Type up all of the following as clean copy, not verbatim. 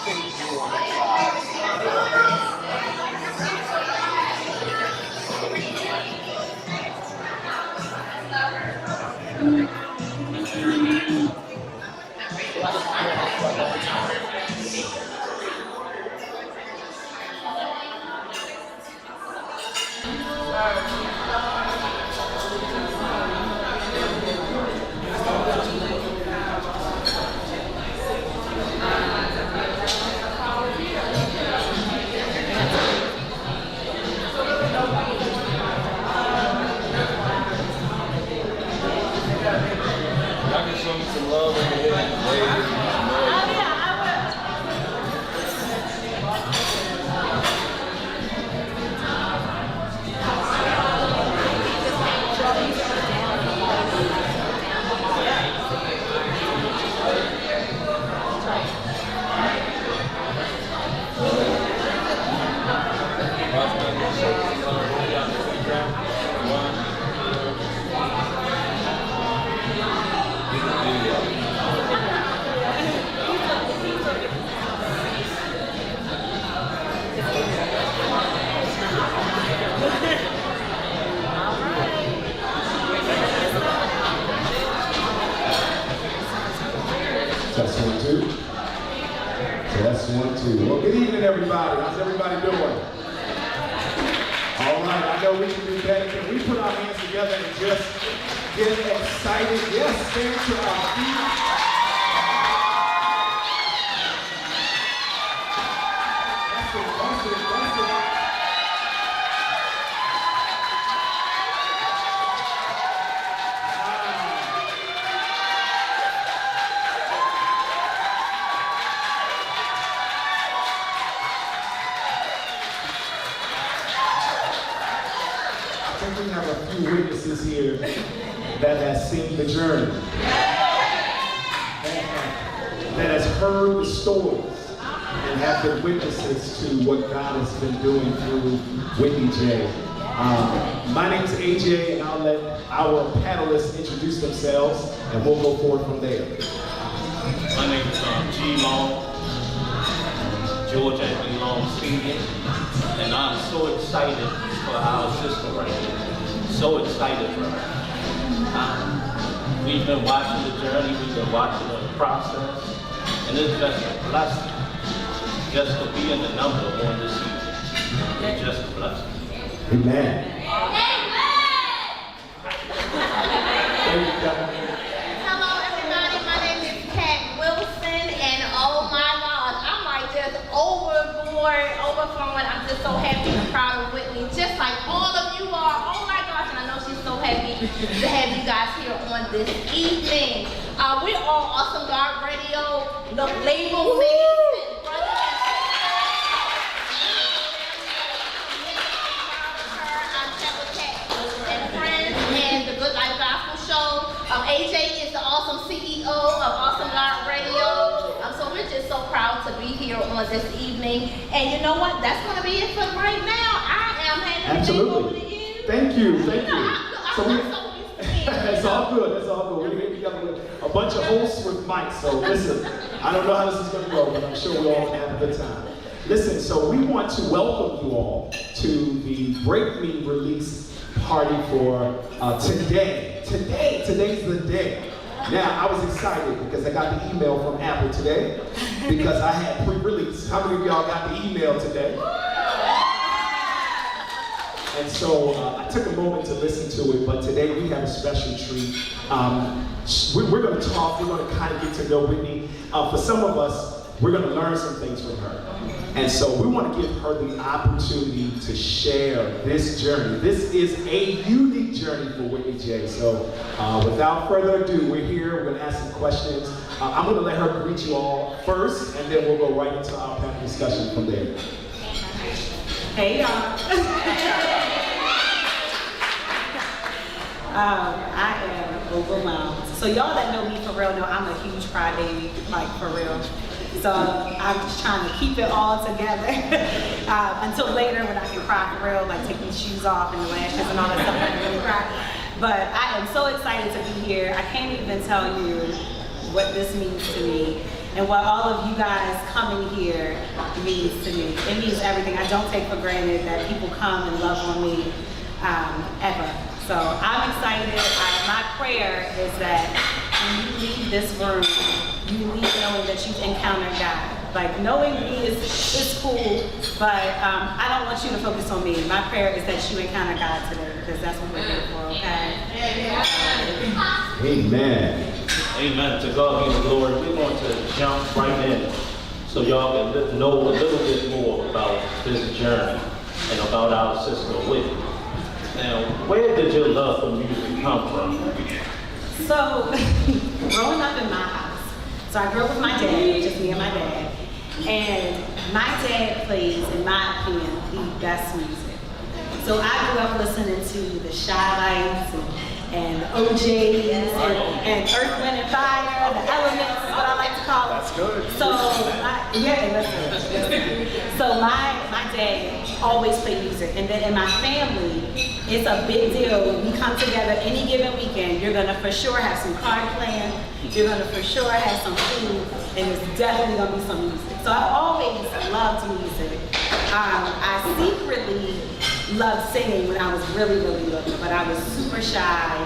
Test 1, 2. Test 1, 2. Well, good evening, everybody. How's everybody doing? All right, I know we can do better. Can we put our hands together and just get excited? Yes, stand to our feet. We have a few witnesses here that has seen the journey, that has heard the stories, and have been witnesses to what God has been doing through Whitney J. My name is AJ, and I'll let our panelists introduce themselves, and we'll go forward from there. My name is G. Long, George Anthony Long Sr., and I'm so excited for our sister right here. So excited for her. We've been watching the journey, we've been watching the process, and it's just a blessing just to be in the number on this evening. It's just a blessing. Amen. Hello everybody, my name is Kat Wilson, and oh my gosh, I'm like just overflowing. I'm just so happy and proud of Whitney, just like all of you are. Oh my gosh, and I know she's so happy to have you guys here on this evening. We're all Awesome God Radio, the label mates, brothers and sisters. And friends and the Good Life Gospel Show. AJ is the awesome CEO of Awesome God Radio. So we're just so proud to be here on this evening. And you know what? That's going to be it for right now. I am handing the thing over to you. Thank you. Thank you. I'm so used to being It's all good. It's all good. We're here together with a bunch of hosts with mics. So listen, I don't know how this is going to go, but I'm sure we all can have a good time. Listen, so we want to welcome you all to the Break Me release party for today. Today's the day. Now, I was excited because I got the email from Apple today because I had pre-release. How many of y'all got the email today? And so I took a moment to listen to it, but today we have a special treat. We're going to talk, we're going to kind of get to know Whitney. For some of us, we're going to learn some things from her. And so we want to give her the opportunity to share this journey. This is a unique journey for Whitney J. So without further ado, we're here, we're going to ask some questions. I'm going to let her greet you all first, and then we'll go right into our panel discussion from there. Hey y'all. I am overwhelmed. So y'all that know me for real know I'm a huge crybaby, like for real. So I'm just trying to keep it all together until later when I can cry for real, like take these shoes off and the lashes and all that stuff, I can really cry. But I am so excited to be here. I can't even tell you what this means to me. and what all of you guys coming here means to me. It means everything. I don't take for granted that people come and love on me ever. So I'm excited. My prayer is that when you leave this room, you leave knowing that you've encountered God. Like, knowing me is cool, but I don't want you to focus on me. My prayer is that you encounter God today, because that's what we're here for, okay? Amen. Amen. To God be the glory. We're going to jump right in so y'all can know a little bit more about this journey and about our sister Whitney. Now, where did your love for music come from? So, growing up in my house, so I grew up with my dad, just me and my dad, and my dad plays, in my opinion, the best music. So I grew up listening to the Shy Lights and the OJs and Earth, Wind and Fire, the Elements is what I like to call it. That's good. So my dad always played music, and then in my family, it's a big deal. When we come together any given weekend, you're gonna for sure have some card playing, you're gonna for sure have some food, and there's definitely gonna be some music. So I've always loved music. I secretly loved singing when I was really, really little, but I was super shy.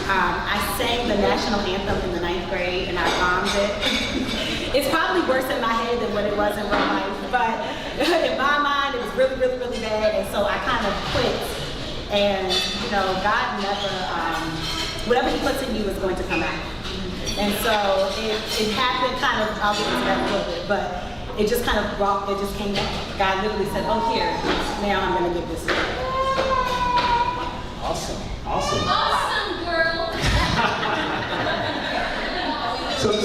I sang the national anthem in the 9th grade, and I bombed it. It's probably worse in my head than what it was in real life, but in my mind, it was really, really, really bad, and so I kind of quit. And, you know, God never, whatever he puts in you is going to come out. And so it happened kind of, I'll get into that a little bit, but it just kind of brought, it just came back. God literally said, oh, here, now I'm going to give this to you. Awesome. Awesome. Awesome, girl.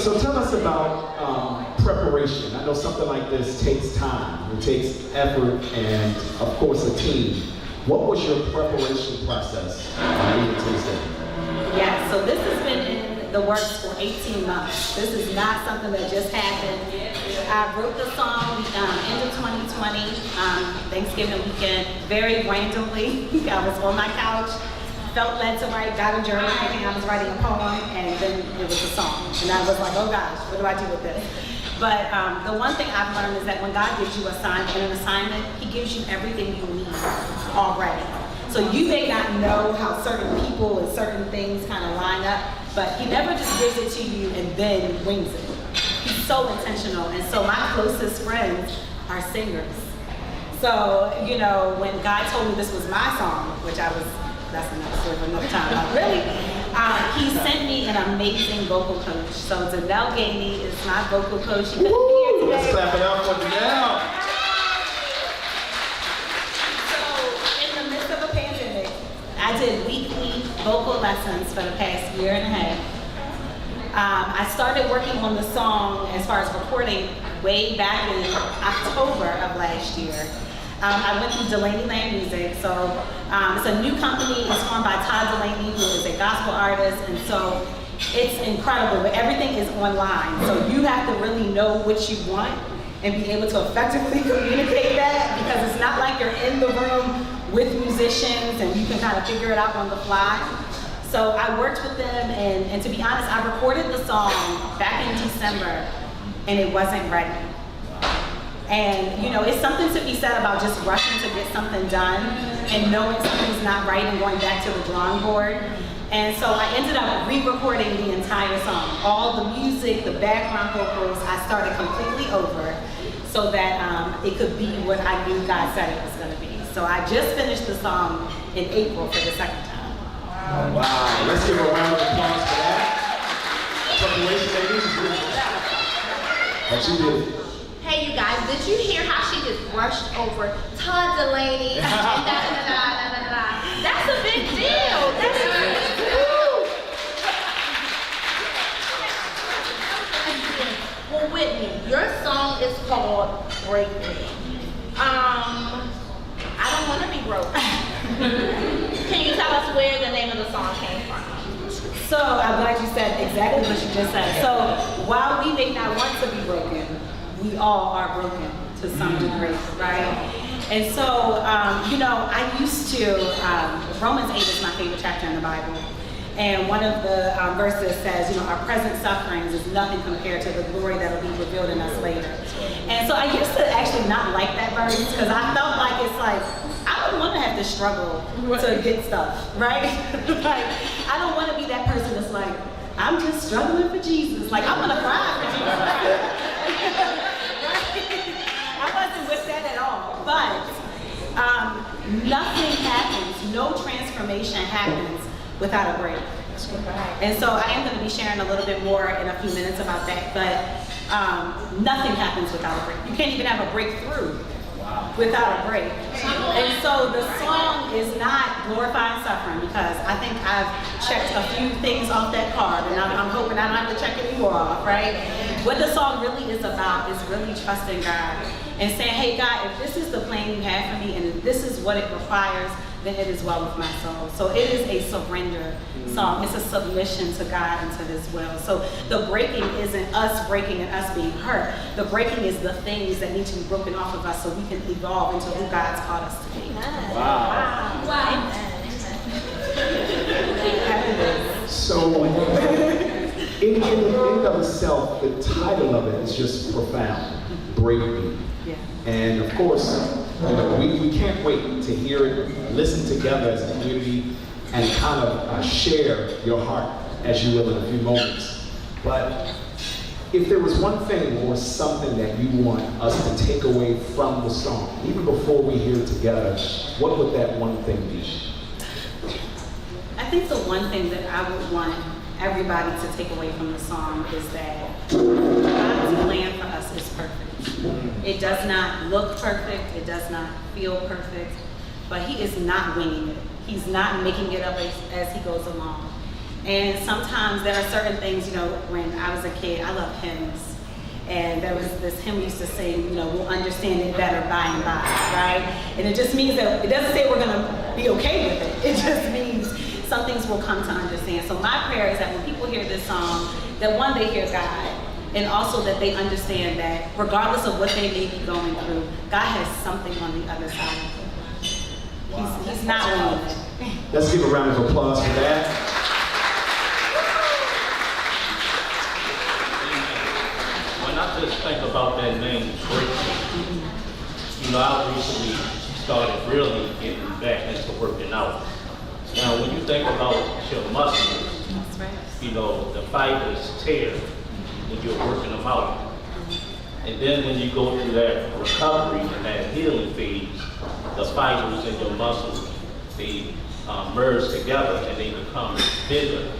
So tell us about preparation. I know something like this takes time. It takes effort and, of course, a team. What was your preparation process even to this day? Yeah, so this has been in the works for 18 months. This is not something that just happened. I wrote the song end of 2020, Thanksgiving weekend, very randomly. I was on my couch, felt led to write, got a journal, thinking I was writing a poem, and then it was a song. And I was like, oh gosh, what do I do with this? But the one thing I've learned is that when God gives you an assignment, he gives you everything you need already. So you may not know how certain people and certain things kind of line up, but he never just gives it to you and then wings it. He's so intentional. And so my closest friends are singers. So, you know, when God told me this was my song, which that's another story for another time, really, he sent me an amazing vocal coach. So Danelle Gainey is my vocal coach. She couldn't be here today. Let's clap it up for Danelle. I did weekly vocal lessons for the past year and a half. I started working on the song as far as recording way back in October of last year. I went through Delaney Land Music, so it's a new company. It's formed by Todd Delaney, who is a gospel artist, and so it's incredible, but everything is online. So you have to really know what you want and be able to effectively communicate that, because it's not like you're in the room with musicians and you can kind of figure it out on the fly. So I worked with them, and to be honest, I recorded the song back in December and it wasn't ready. And you know, it's something to be said about just rushing to get something done and knowing something's not right and going back to the drawing board. And so I ended up re-recording the entire song. All the music, the background vocals, I started completely over so that it could be what I knew God said it was gonna be. So I just finished the song in April for the second time. Oh, wow. Let's give a round of applause for that. Preparation, ladies. What you did. Hey, you guys, did you hear how she just brushed over Todd Delaney? That's a big deal. That's a big deal. Well, Whitney, your song is called Break Me. I don't want to be broke. Can you tell us where the name of the song came from? So I'm glad you said exactly what you just said. So while we may not want to be broken, we all are broken to some degree, right? And so, you know, I used to, Romans 8 is my favorite chapter in the Bible. And one of the verses says, you know, our present sufferings is nothing compared to the glory that will be revealed in us later. And so I used to actually not like that verse because I felt like it's like, I don't want to have to struggle to get stuff, right? Like, I don't want to be that person that's like, I'm just struggling for Jesus. Like, I'm going to cry for Jesus. I wasn't with that at all. But nothing happens, no transformation happens without a break. And so I am going to be sharing a little bit more in a few minutes about that, but nothing happens without a break. You can't even have a breakthrough without a break. And so the song is not glorifying suffering, because I think I've checked a few things off that card, and I'm hoping I don't have to check any more off, right? What the song really is about is really trusting God and saying, hey God, if this is the plan you have for me and if this is what it requires, then it is well with my soul. So it is a surrender song. It's a submission to God and to His will. So the breaking isn't us breaking and us being hurt. The breaking is the things that need to be broken off of us so we can evolve into who God's called us to be. Wow. Wow. So, in and of itself, the title of it is just profound. Break Me. Yeah. And of course, you know, we can't wait to hear it, listen together as a community, and kind of share your heart, as you will in a few moments. But if there was one thing or something that you want us to take away from the song, even before we hear it together, what would that one thing be? I think the one thing that I would want everybody to take away from the song is that God's plan for us is perfect. It does not look perfect, it does not feel perfect, but He is not winging it. He's not making it up as He goes along. And sometimes there are certain things, you know, when I was a kid, I loved hymns. And there was this hymn we used to sing, you know, we'll understand it better by and by, right? And it just means that, it doesn't say we're gonna be okay with it. It just means some things will come to understand. So my prayer is that when people hear this song, that one, they hear God, and also that they understand that regardless of what they may be going through, God has something on the other side of it. Wow. He's not winning it. Let's give a round of applause for that. When I just think about that name, Break Me, you know, I recently started really getting back into working out. Now, when you think about your muscles, That's right. you know, the fibers tear when you're working them out. And then when you go through that recovery and that healing phase, the fibers in your muscles, they merge together and they become bigger.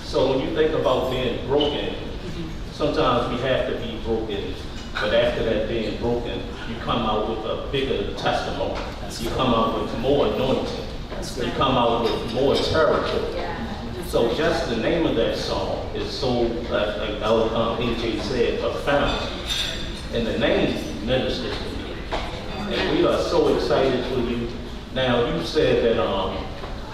So when you think about being broken, sometimes we have to be broken, but after that being broken, you come out with a bigger testimony. You come out with more anointing. You come out with more territory. So just the name of that song is so, like AJ said, profound. And the name ministers to me. And we are so excited for you. Now, you said that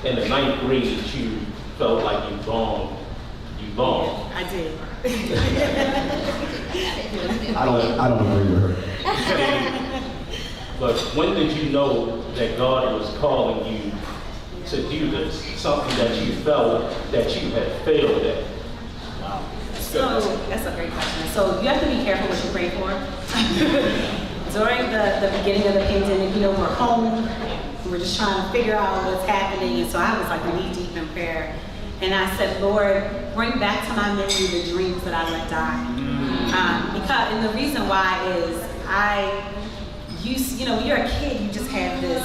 in the 9th grade you felt like you longed. I did. I don't agree with her. But when did you know that God was calling you to do this? Something that you felt that you had failed at? So, that's a great question. So you have to be careful what you pray for. During the beginning of the pandemic, you know, we're home, we're just trying to figure out what's happening. And so I was like knee deep in prayer. And I said, Lord, bring back to my memory the dreams that I let die. And the reason why is you know, when you're a kid, you just have this,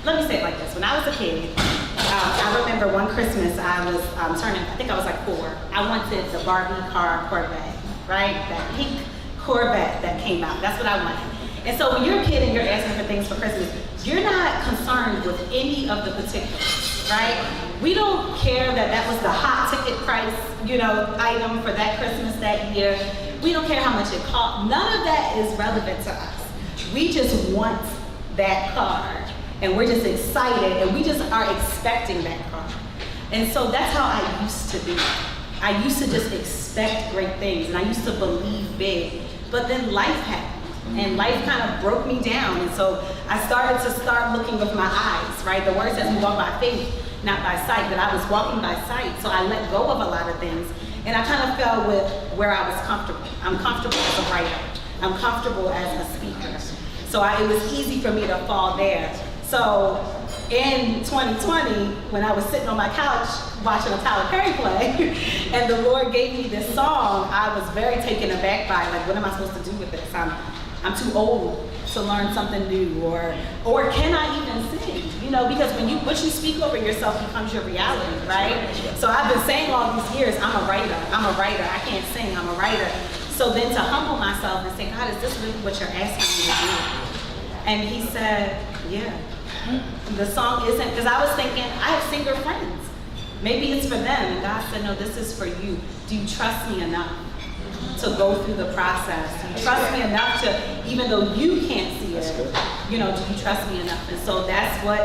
let me say it like this. When I was a kid, I remember one Christmas I was turning, I think I was like 4. I wanted the Barbie car Corvette, right? That pink Corvette that came out. That's what I wanted. And so when you're a kid and you're asking for things for Christmas, you're not concerned with any of the particulars, right? We don't care that that was the hot ticket price, you know, item for that Christmas that year. We don't care how much it cost. None of that is relevant to us. We just want that car. And we're just excited, and we just are expecting that car. And so that's how I used to be. I used to just expect great things, and I used to believe big. But then life happened, and life kind of broke me down. And so I started to looking with my eyes, right? The word says we walk by faith not by sight, but I was walking by sight, so I let go of a lot of things, and I kind of fell with where I was comfortable. I'm comfortable as a writer. I'm comfortable as a speaker. So it was easy for me to fall there. So in 2020, when I was sitting on my couch watching a Tyler Perry play, and the Lord gave me this song, I was very taken aback by, like, what am I supposed to do with this? I'm too old to learn something new, or can I even sing? You know, because what you speak over yourself becomes your reality, right? So I've been saying all these years, I'm a writer, I can't sing, I'm a writer. So then to humble myself and say, God, is this really what you're asking me to do? And he said, yeah. The song isn't, because I was thinking, I have singer friends. Maybe it's for them. And God said, no, this is for you. Do you trust me enough to go through the process? Do you trust me enough to, even though you can't see it, do you trust me enough? And so that's what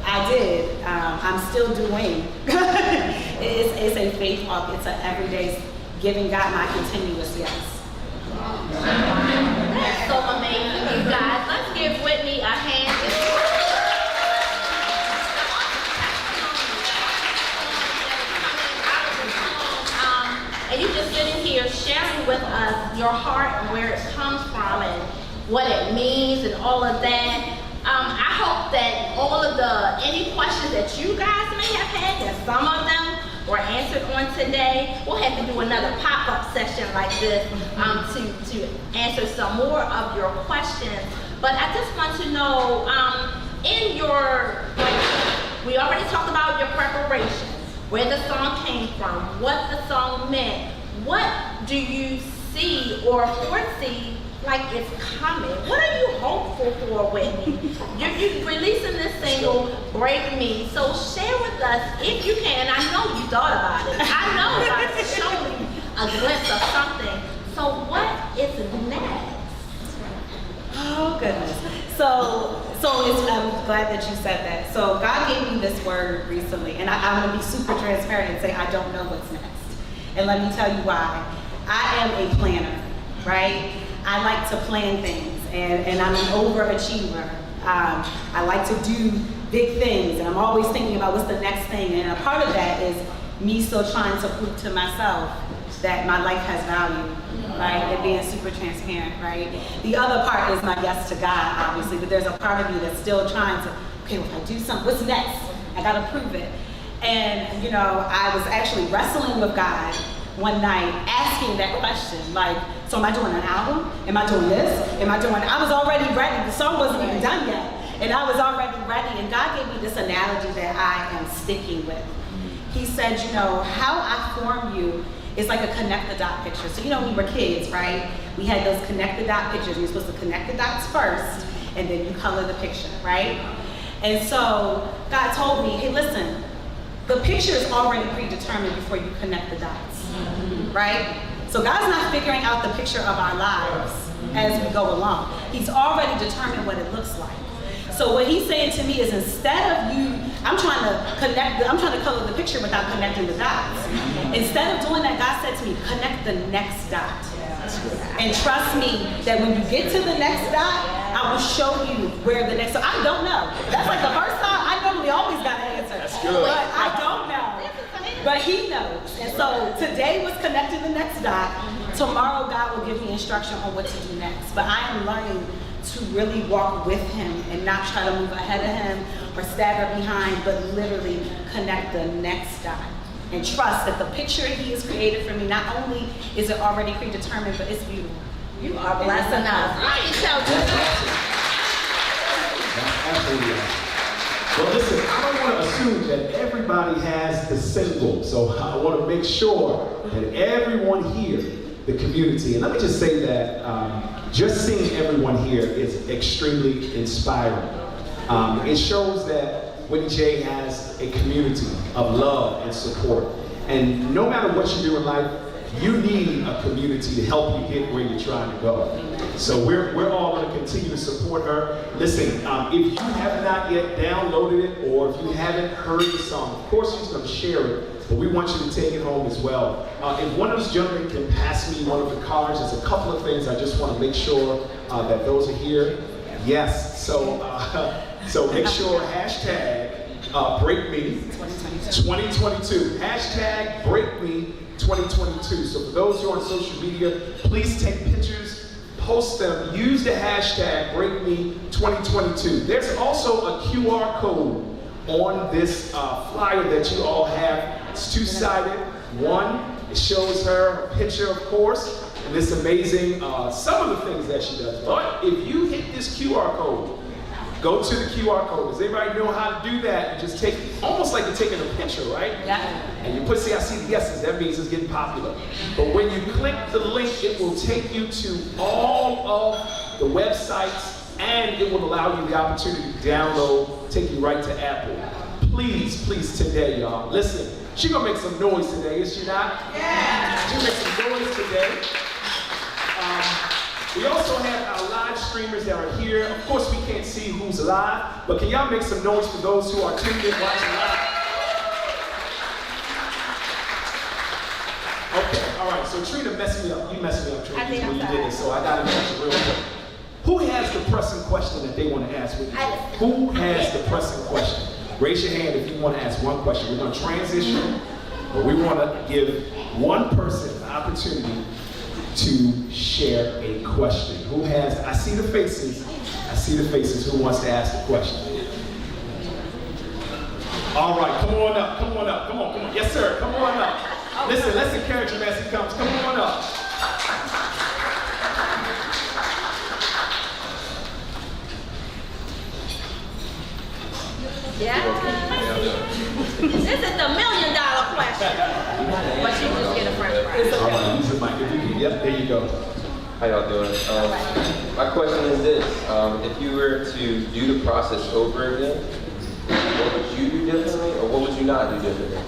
I did. I'm still doing. It's a faith walk. It's an everyday giving God my continuous yes. That's so amazing, you guys. Let's give Whitney a hand. And you just sitting here sharing with us your heart and where it comes from and what it means and all of that. I hope that all of any questions that you guys may have had, that some of them were answered on today. We'll have to do another pop-up session like this to answer some more of your questions. But I just want to know, we already talked about your preparation, where the song came from, what the song meant. What do you see or foresee like it's coming? What are you hopeful for, Whitney? You're releasing this single, Break Me. So share with us, if you can, and I know you thought about it. I know God has shown you a glimpse of something. So what is next? Oh, goodness. I'm glad that you said that. So God gave me this word recently, and I'm going to be super transparent and say I don't know what's next. And let me tell you why. I am a planner, right? I like to plan things, and I'm an overachiever. I like to do big things, and I'm always thinking about what's the next thing. And a part of that is me still trying to prove to myself that my life has value, right? And being super transparent, right? The other part is my yes to God, obviously, but there's a part of me that's still trying to, okay, well, if I do something, what's next? I gotta prove it. And, I was actually wrestling with God one night, asking that question, like, so am I doing an album? Am I doing this? I was already ready. The song wasn't even done yet. And I was already ready. And God gave me this analogy that I am sticking with. He said, how I form you is like a connect the dot picture. So, we were kids, right? We had those connect the dot pictures. You're supposed to connect the dots first, and then you color the picture, right? And so God told me, hey, listen, the picture is already predetermined before you connect the dots, right? So God's not figuring out the picture of our lives as we go along. He's already determined what it looks like. So what he's saying to me is, instead of I'm trying to color the picture without connecting the dots. Instead of doing that, God said to me, connect the next dot. And trust me that when you get to the next dot, I will show you where the next, so I don't know. That's like the first time, I normally always got an answer. That's good. But I don't know. But he knows. And so today was connecting the next dot. Tomorrow God will give me instruction on what to do next. But I am learning to really walk with him and not try to move ahead of him or stagger behind, but literally connect the next dot. And trust that the picture he has created for me, not only is it already predetermined, but it's beautiful. You are blessing us. Absolutely. Well, listen, I don't want to assume that everybody has the single, so I want to make sure that everyone here, the community, and let me just say that just seeing everyone here is extremely inspiring. It shows that Whitney J has a community of love and support. And no matter what you do in life, you need a community to help you get where you're trying to go. So we're all going to continue to support her. Listen, if you have not yet downloaded it, or if you haven't heard the song, of course she's going to share it, but we want you to take it home as well. If one of those gentlemen can pass me one of the cards, there's a couple of things I just want to make sure that those are here. Yes, so make sure hashtag Break Me 2022. Hashtag Break Me 2022. So for those who are on social media, please take pictures, post them, use the hashtag Break Me 2022. There's also a QR code on this flyer that you all have. It's two-sided. One, it shows her picture, of course, and it's amazing, some of the things that she does. But if you hit this QR code, go to the QR code. Does anybody know how to do that? You just take, almost like you're taking a picture, right? Yeah. And you put, see, I see the yeses, that means it's getting popular. But when you click the link, it will take you to all of the websites, and it will allow you the opportunity to download, take you right to Apple. Please, please today, y'all. Listen, she's gonna make some noise today, is she not? Yeah. She'll make some noise today. We also have our live streamers that are here. Of course, we can't see who's live, but can y'all make some noise for those who are tuned in watching live? Okay, all right, so Trina messed me up. You messed me up, Trina, when you did it, so I gotta catch it real quick. Who has the pressing question that they want to ask? Who has the pressing question? Raise your hand if you want to ask one question. We're going to transition, but we want to give one person an opportunity to share a question. Who has, I see the faces. I see the faces. Who wants to ask a question? All right, come on up, come on up, come on, come on. Yes, sir, come on up. Listen, let's encourage him as he comes. Come on up. Yeah. This is the $1 million question. But you just get a French fry. All right, use the mic. If you can, yep, there you go. How y'all doing? My question is this. If you were to do the process over again, what would you do differently or what would you not do differently?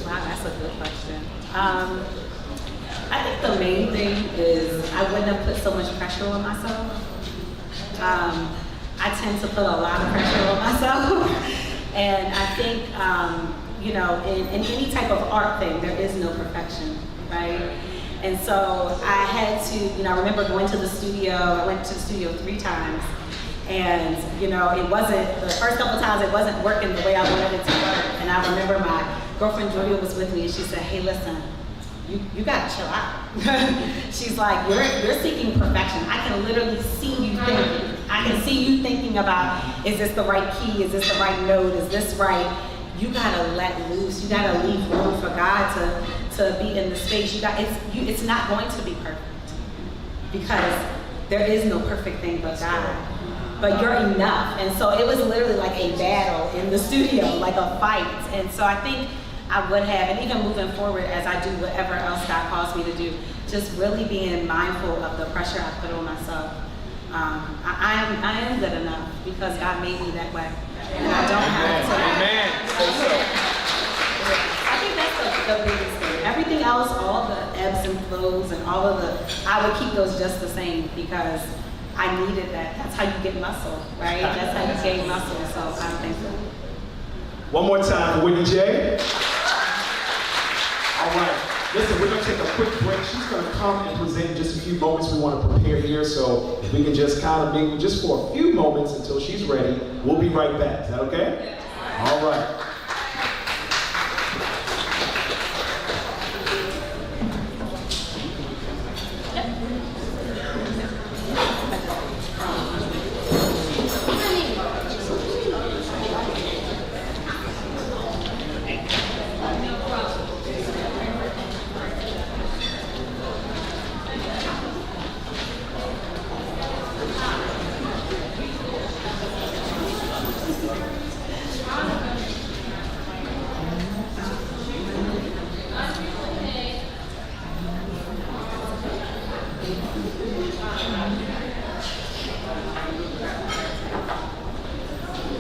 Wow, that's a good question. I think the main thing is I wouldn't have put so much pressure on myself. I tend to put a lot of pressure on myself. And I think, you know, in any type of art thing, there is no perfection, right? And so I had to, you know, I remember going to the studio. I went to the studio 3 times. And, you know, it wasn't, the first couple times it wasn't working the way I wanted it to work. And I remember my girlfriend Julia was with me and she said, hey, listen, you gotta chill out. She's like, you're seeking perfection. I can literally see you thinking. I can see you thinking about, is this the right key? Is this the right note? Is this right? You gotta let loose. You gotta leave room for God to be in the space. It's not going to be perfect because there is no perfect thing but God. But you're enough. And so it was literally like a battle in the studio, like a fight. And so I think I would have, and even moving forward as I do whatever else God calls me to do, just really being mindful of the pressure I put on myself. I am good enough because God made me that way. And I don't have to. Amen. I think that's the biggest thing. Everything else, all the ebbs and flows and all of I would keep those just the same because I needed that. That's how you get muscle, right? That's how you gain muscle, so I'm thankful. One more time for Whitney J. All right. Listen, we're going to take a quick break. She's going to come and present in just a few moments. We want to prepare here, so if we can just kind of mingle just for a few moments until she's ready. We'll be right back. Is that okay? All right.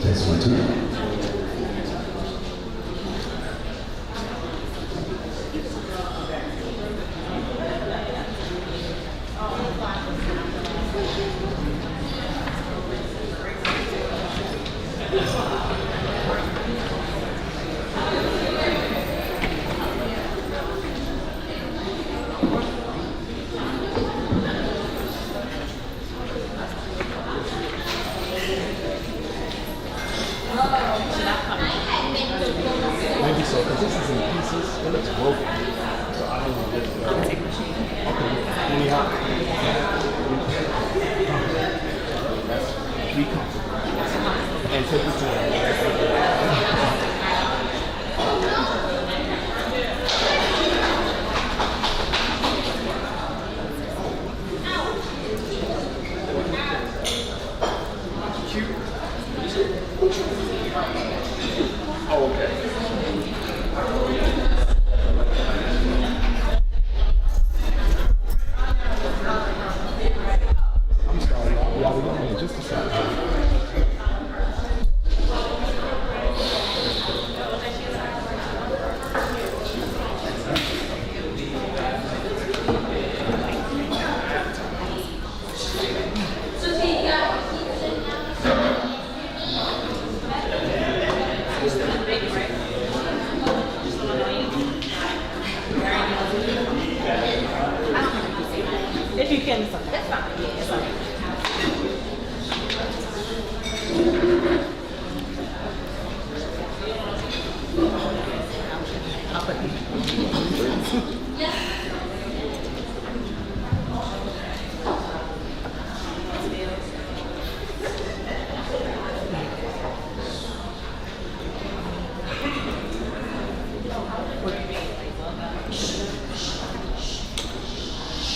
Test 1, 2. Be comfortable. And take your time. Oh, okay. I'm sorry, I'll be on in just a second. If you can, it's okay. That's fine. Yeah, it's okay. I'll put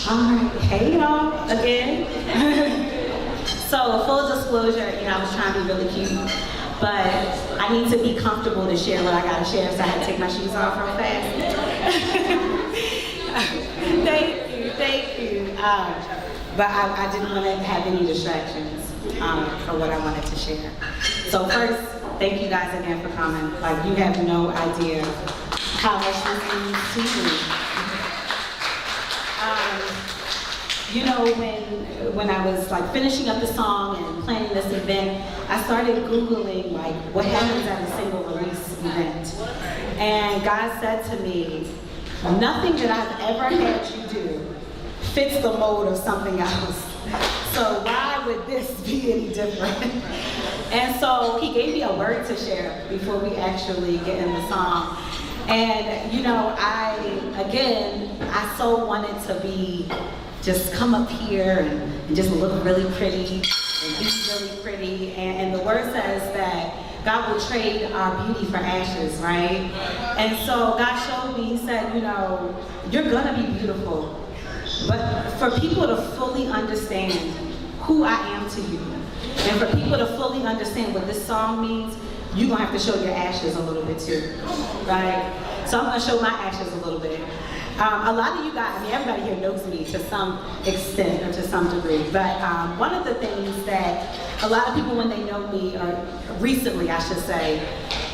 Alright, hey y'all, again. So full disclosure, I was trying to be really cute, but I need to be comfortable to share what I gotta share, so I had to take my shoes off real fast. Thank you. But I didn't want to have any distractions for what I wanted to share. So first, thank you guys again for coming. Like, you have no idea how much this means to me. When I was like finishing up the song and planning this event, I started Googling like what happens at a single release event. And God said to me, nothing that I've ever had you do fits the mold of something else. So why would this be any different? And so he gave me a word to share before we actually get in the song. And I so wanted to be just come up here and just look really pretty and be really pretty. And the word says that God will trade our beauty for ashes, right? And so God showed me, he said, you're gonna be beautiful, but for people to fully understand who I am to you, and for people to fully understand what this song means, you're gonna have to show your ashes a little bit too, right? So I'm gonna show my ashes a little bit. A lot of you guys, everybody here knows me to some extent or to some degree, but one of the things that a lot of people when they know me, or recently I should say,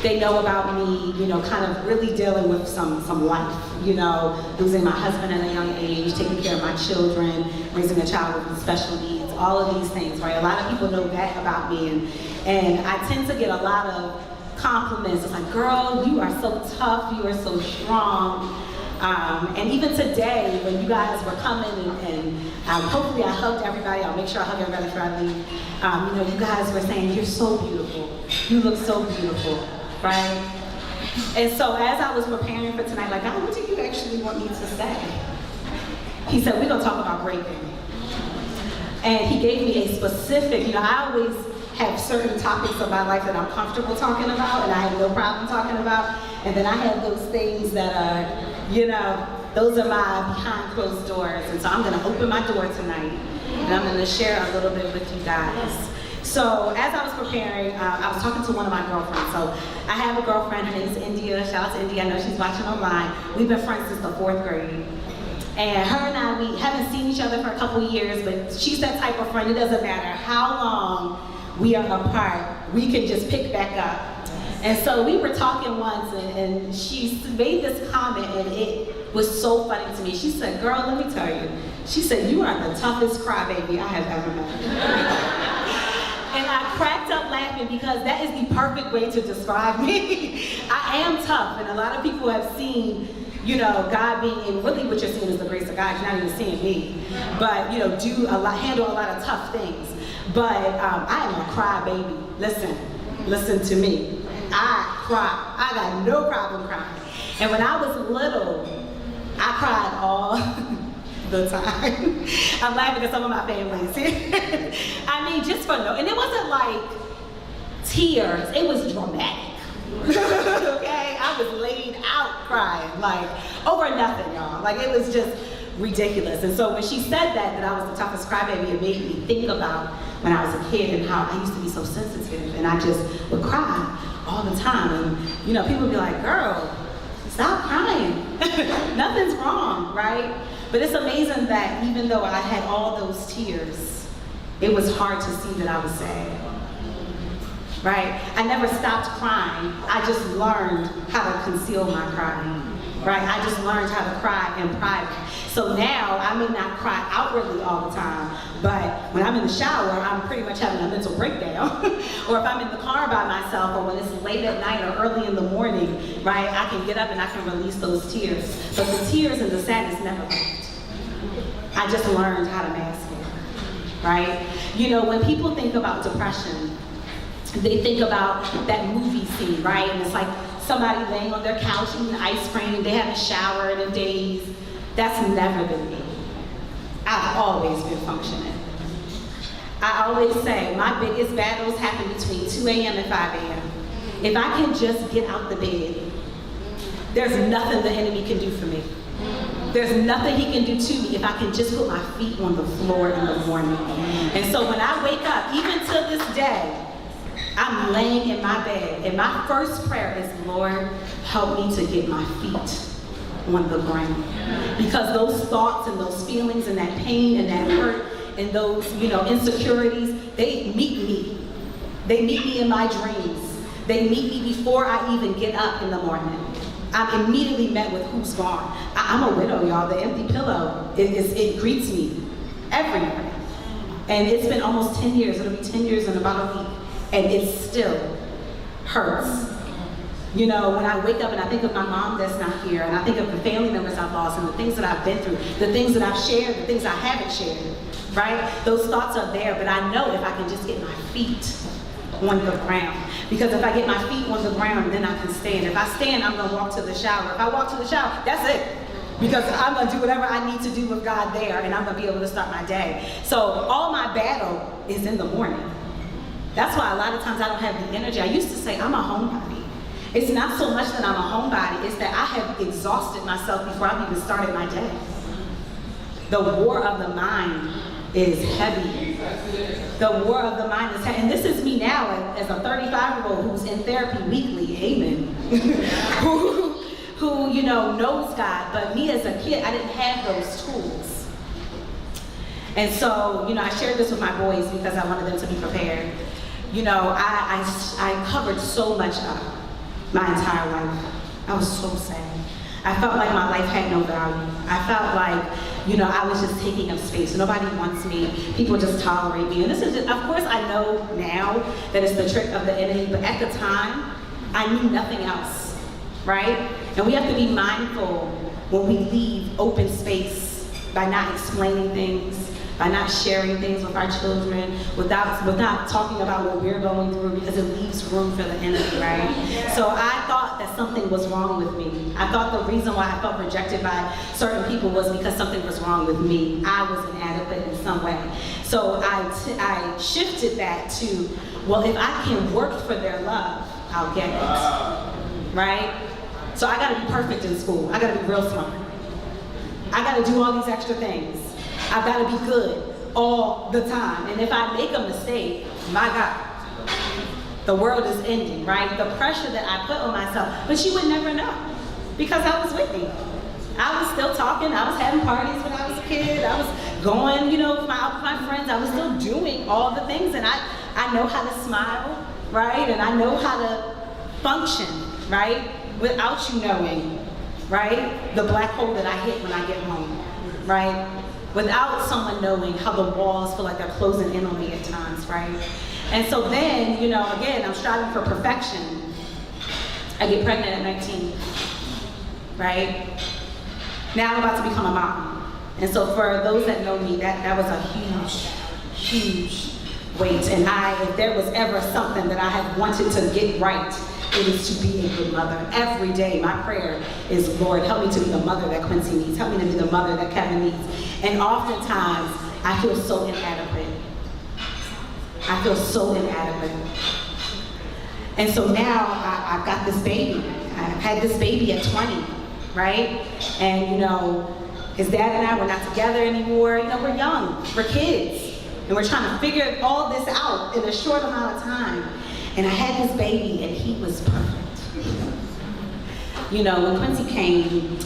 they know about me, kind of really dealing with some life, losing my husband at a young age, taking care of my children, raising a child with special needs, all of these things, right? A lot of people know that about me, and I tend to get a lot of compliments. It's like, girl, you are so tough, you are so strong. And even today, when you guys were coming and hopefully I hugged everybody, I'll make sure I hug everybody before I leave. You guys were saying, you're so beautiful. You look so beautiful, right? And so as I was preparing for tonight, like, God, what do you actually want me to say? He said, we're gonna talk about breaking. And he gave me a specific, I always have certain topics of my life that I'm comfortable talking about and I have no problem talking about. And then I have those things that are, those are my behind closed doors. And so I'm gonna open my door tonight and I'm gonna share a little bit with you guys. So as I was preparing, I was talking to one of my girlfriends. So I have a girlfriend, her name's India. Shout out to India, I know she's watching online. We've been friends since the 4th grade. And her and I, we haven't seen each other for a couple years, but she's that type of friend, it doesn't matter how long we are apart, we can just pick back up. And so we were talking once and she made this comment and it was so funny to me. She said, girl, let me tell you. She said, you are the toughest crybaby I have ever met. And I cracked up laughing because that is the perfect way to describe me. I am tough and a lot of people have seen, God being, and really what you're seeing is the grace of God. You're not even seeing me, but handle a lot of tough things. But I am a crybaby. Listen to me. I cry. I got no problem crying. And when I was little, I cried all the time. I'm laughing at some of my families. I mean, just for no, and it wasn't like tears, it was dramatic. Okay, I was laid out crying, like over nothing, y'all. Like it was just ridiculous. And so when she said that I was the toughest crybaby, it made me think about when I was a kid and how I used to be so sensitive and I just would cry all the time. And you know, people would be like, girl, stop crying. Nothing's wrong, right? But it's amazing that even though I had all those tears, it was hard to see that I was sad. Right? I never stopped crying. I just learned how to conceal my crying. Right? I just learned how to cry in private. So now I may not cry outwardly all the time, but when I'm in the shower, I'm pretty much having a mental breakdown. Or if I'm in the car by myself, or when it's late at night or early in the morning, right? I can get up and I can release those tears. But the tears and the sadness never left. I just learned how to mask it. Right? You know, when people think about depression, they think about that movie scene, right? And it's like somebody laying on their couch eating ice cream, they haven't showered in days. That's never been me. I've always been functioning. I always say my biggest battles happen between 2 a.m. and 5 a.m. If I can just get out the bed, there's nothing the enemy can do for me. There's nothing he can do to me if I can just put my feet on the floor in the morning. And so when I wake up, even to this day, I'm laying in my bed, and my first prayer is, Lord, help me to get my feet on the ground. Because those thoughts and those feelings and that pain and that hurt and those, you know, insecurities, they meet me. They meet me in my dreams. They meet me before I even get up in the morning. I'm immediately met with who's gone. I'm a widow, y'all. The empty pillow, it greets me every morning. And it's been almost 10 years. It'll be 10 years in about a week. And it still hurts. You know, when I wake up and I think of my mom that's not here, and I think of the family members I've lost, and the things that I've been through, the things that I've shared, the things I haven't shared, right? Those thoughts are there, but I know if I can just get my feet on the ground. Because if I get my feet on the ground, then I can stand. If I stand, I'm gonna walk to the shower. If I walk to the shower, that's it. Because I'm gonna do whatever I need to do with God there, and I'm gonna be able to start my day. So all my battle is in the morning. That's why a lot of times I don't have the energy. I used to say I'm a homebody. It's not so much that I'm a homebody, it's that I have exhausted myself before I've even started my day. The war of the mind is heavy. The war of the mind is heavy. And this is me now as a 35-year-old who's in therapy weekly, amen. who, you know, knows God, but me as a kid, I didn't have those tools. And so, you know, I shared this with my boys because I wanted them to be prepared. You know, I covered so much up my entire life. I was so sad. I felt like my life had no value. I felt like, you know, I was just taking up space. Nobody wants me. People just tolerate me. And this is just, of course, I know now that it's the trick of the enemy, but at the time, I knew nothing else, right? And we have to be mindful when we leave open space by not explaining things, by not sharing things with our children, without talking about what we're going through, because it leaves room for the enemy, right? So I thought that something was wrong with me. I thought the reason why I felt rejected by certain people was because something was wrong with me. I was inadequate in some way. So I shifted that to, well, if I can work for their love, I'll get it, right? So I gotta be perfect in school. I gotta be real smart. I gotta do all these extra things. I've got to be good all the time. And if I make a mistake, my God, the world is ending, right? The pressure that I put on myself, but you would never know because I was Whitney. I was still talking. I was having parties when I was a kid. I was going, you know, out with my friends. I was still doing all the things, and I know how to smile, right? And I know how to function, right? Without you knowing, right? The black hole that I hit when I get home, right? Without someone knowing how the walls feel like they're closing in on me at times, right? And so then, you know, again, I'm striving for perfection. I get pregnant at 19, right? Now I'm about to become a mom. And so for those that know me, that was a huge, huge weight. And if there was ever something that I had wanted to get right It is to be a good mother. Every day, my prayer is, Lord, help me to be the mother that Quincy needs. Help me to be the mother that Kevin needs. And oftentimes, I feel so inadequate. I feel so inadequate. And so now, I've got this baby. I've had this baby at 20, right? And you know, his dad and I, we're not together anymore. You know, we're young, we're kids. And we're trying to figure all this out in a short amount of time. And I had this baby, and he was perfect. You know, when Quincy came,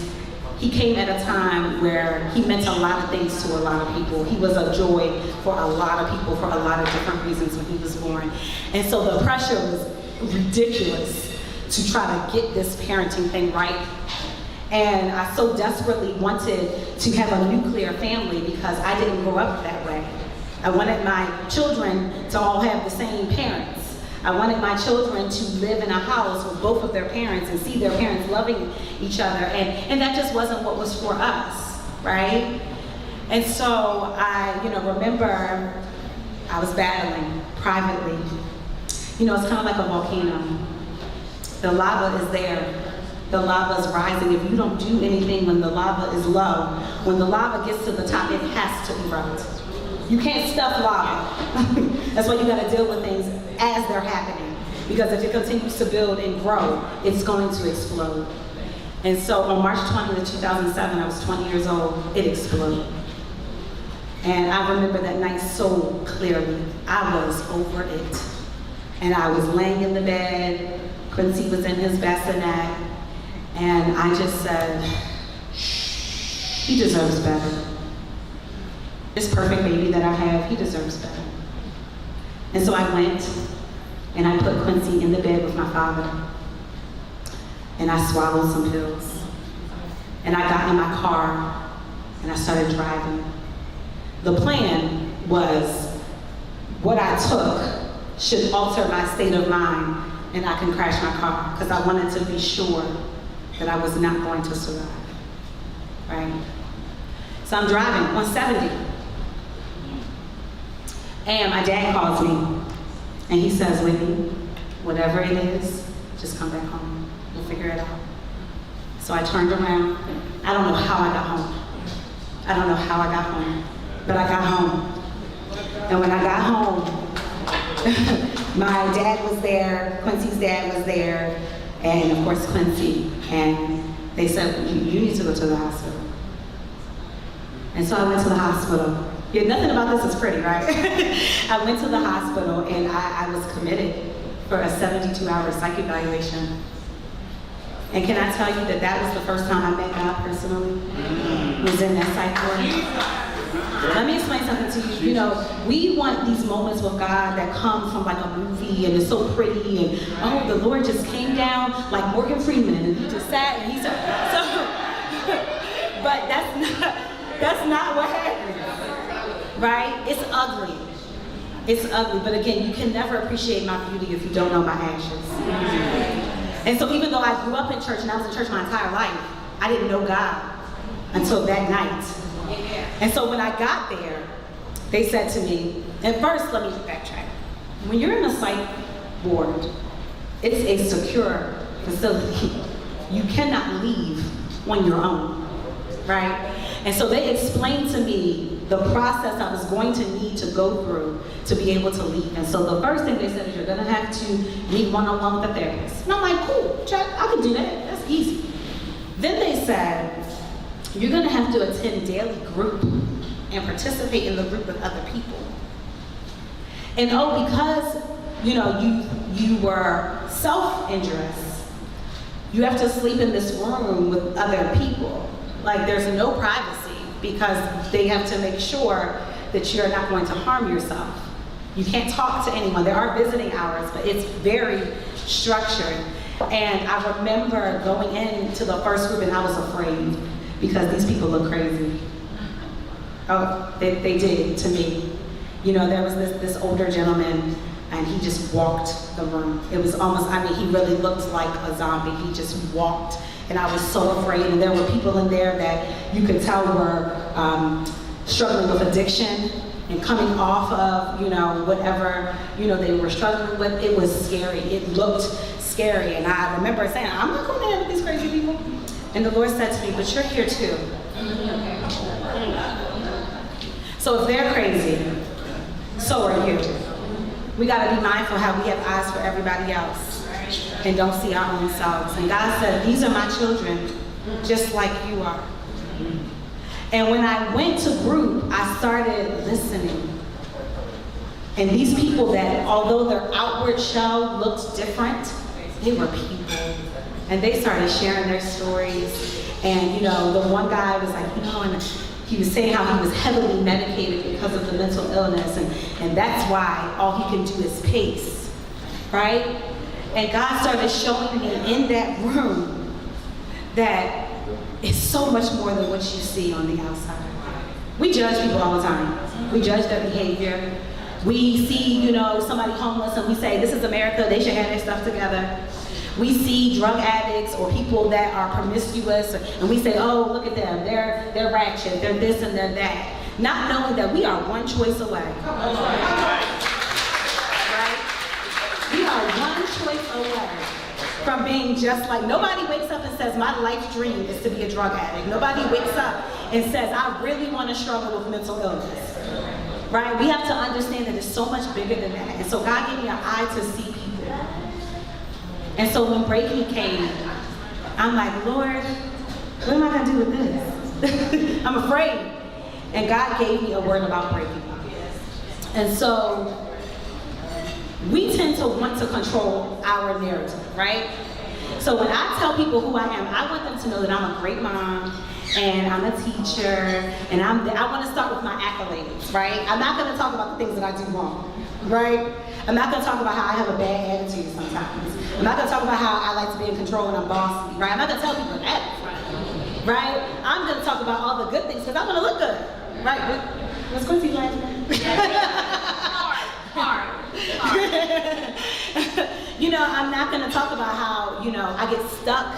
he came at a time where he meant a lot of things to a lot of people. He was a joy for a lot of people for a lot of different reasons when he was born. And so the pressure was ridiculous to try to get this parenting thing right. And I so desperately wanted to have a nuclear family because I didn't grow up that way. I wanted my children to all have the same parents. I wanted my children to live in a house with both of their parents and see their parents loving each other. And that just wasn't what was for us, right? And so I, remember I was battling privately. You know, it's kind of like a volcano. The lava is there. The lava is rising. If you don't do anything when the lava is low, when the lava gets to the top, it has to erupt. You can't stuff lava. That's why you gotta deal with things as they're happening. Because if it continues to build and grow, it's going to explode. And so on March 20th, 2007, I was 20 years old, it exploded. And I remember that night so clearly. I was over it. And I was laying in the bed, Quincy was in his bassinet, and I just said, he deserves better. This perfect baby that I have, he deserves better. And so I went and I put Quincy in the bed with my father. And I swallowed some pills. And I got in my car and I started driving. The plan was what I took should alter my state of mind and I can crash my car because I wanted to be sure that I was not going to survive, right? So I'm driving on 70. And my dad calls me, and he says, Whitney, whatever it is, just come back home. We'll figure it out. So I turned around. I don't know how I got home. I don't know how I got home, but I got home. And when I got home, my dad was there, Quincy's dad was there, and of course Quincy. And they said, you need to go to the hospital. And so I went to the hospital. Yeah, nothing about this is pretty, right? I went to the hospital and I was committed for a 72-hour psych evaluation. And can I tell you that was the first time I met God personally? Was in that psych ward. Let me explain something to you. You know, we want these moments with God that come from like a movie and it's so pretty and oh, the Lord just came down like Morgan Freeman and he just sat and he said, so, but that's not what happened. Right? It's ugly. It's ugly, but again, you can never appreciate my beauty if you don't know my ashes. And so even though I grew up in church and I was in church my entire life, I didn't know God until that night. And so when I got there, they said to me, and first let me backtrack. When you're in a psych ward, it's a secure facility. You cannot leave on your own, right? And so they explained to me the process I was going to need to go through to be able to leave. And so the first thing they said is you're gonna have to meet one-on-one with a therapist. And I'm like, cool, check, I can do that, that's easy. Then they said, you're gonna have to attend daily group and participate in the group with other people. And oh, because you were self-injurious, you have to sleep in this room with other people. Like there's no privacy because they have to make sure that you're not going to harm yourself. You can't talk to anyone. There are visiting hours, but it's very structured. And I remember going into the first group and I was afraid because these people look crazy. Oh, they did to me. You know, there was this older gentleman and he just walked the room. It was almost, he really looked like a zombie. He just walked. And I was so afraid, and there were people in there that you could tell were struggling with addiction and coming off of, whatever, they were struggling with. It was scary. It looked scary. And I remember saying, I'm not going to hell with these crazy people. And the Lord said to me, but you're here too. So if they're crazy, so are you. We got to be mindful how we have eyes for everybody else and don't see our own selves. And God said, these are my children, just like you are. And when I went to group, I started listening. And these people that, although their outward shell looked different, they were people. And they started sharing their stories. And the one guy was like, and he was saying how he was heavily medicated because of the mental illness. And that's why all he can do is pace, right? And God started showing me in that room that it's so much more than what you see on the outside. We judge people all the time. We judge their behavior. We see, somebody homeless and we say, this is America, they should have their stuff together. We see drug addicts or people that are promiscuous and we say, oh, look at them, they're ratchet, they're this and they're that. Not knowing that we are one choice away. Right? We are one choice away from being just like, nobody wakes up and says, my life dream is to be a drug addict. Nobody wakes up and says, I really want to struggle with mental illness. Right? We have to understand that it's so much bigger than that. And so God gave me an eye to see people. And so when breaking came, I'm like, Lord, what am I going to do with this? I'm afraid. And God gave me a word about breaking. And so we tend to want to control our narrative, right? So when I tell people who I am, I want them to know that I'm a great mom, and I'm a teacher, and I want to start with my accolades, right? I'm not going to talk about the things that I do wrong, right? I'm not going to talk about how I have a bad attitude sometimes. I'm not going to talk about how I like to be in control and I'm bossy, right? I'm not going to tell people that, right? I'm going to talk about all the good things because I want to look good, right? What's Quincy like? Hard. I'm not going to talk about how, I get stuck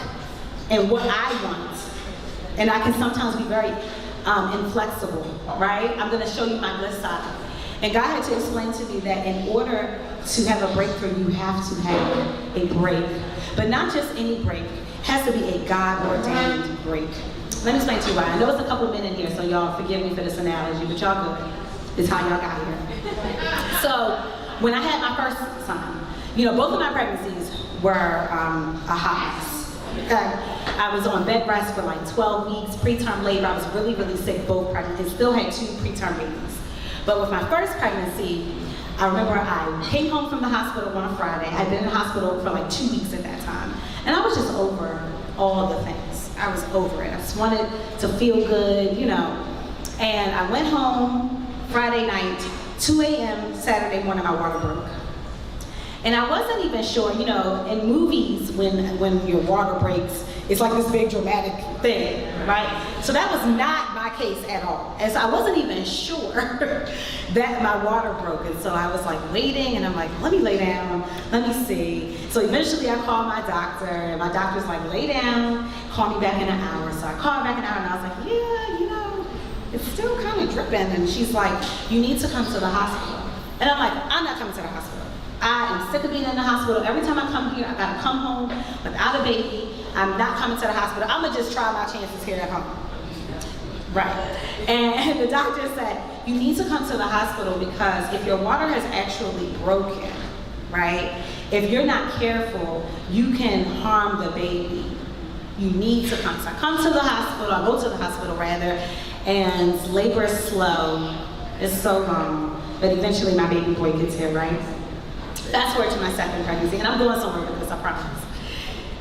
in what I want. And I can sometimes be very inflexible, right? I'm going to show you my good side. And God had to explain to me that in order to have a breakthrough, you have to have a break. But not just any break. It has to be a God-ordained break. Let me explain to you why. I know it's a couple men in here, so y'all forgive me for this analogy, but y'all good. It's how y'all got here. So, when I had my first son, both of my pregnancies were a hot mess. I was on bed rest for like 12 weeks, preterm labor. I was really, really sick, both pregnant, and still had 2 preterm babies. But with my first pregnancy, I remember I came home from the hospital on a Friday. I'd been in the hospital for like 2 weeks at that time. And I was just over all the things. I was over it. I just wanted to feel good, And I went home Friday night, 2 a.m. Saturday morning, my water broke. And I wasn't even sure, in movies, when your water breaks, it's like this big dramatic thing, right? So that was not my case at all. And so I wasn't even sure that my water broke. And so I was like waiting, and I'm like, let me lay down, let me see. So eventually I called my doctor, and my doctor's like, lay down, call me back in an hour. So I called back in an hour, and I was like, yeah, it's still kind of dripping. And she's like, you need to come to the hospital. And I'm like, I'm not coming to the hospital. I am sick of being in the hospital. Every time I come here, I gotta come home without a baby. I'm not coming to the hospital. I'm gonna just try my chances here at home. Right. And the doctor said, you need to come to the hospital because if your water has actually broken, right, if you're not careful, you can harm the baby. You need to come. So I come to the hospital, I go to the hospital rather, and labor is slow. It's so long. But eventually my baby boy gets here, right? Fast forward to my second pregnancy, and I'm going somewhere with this, I promise.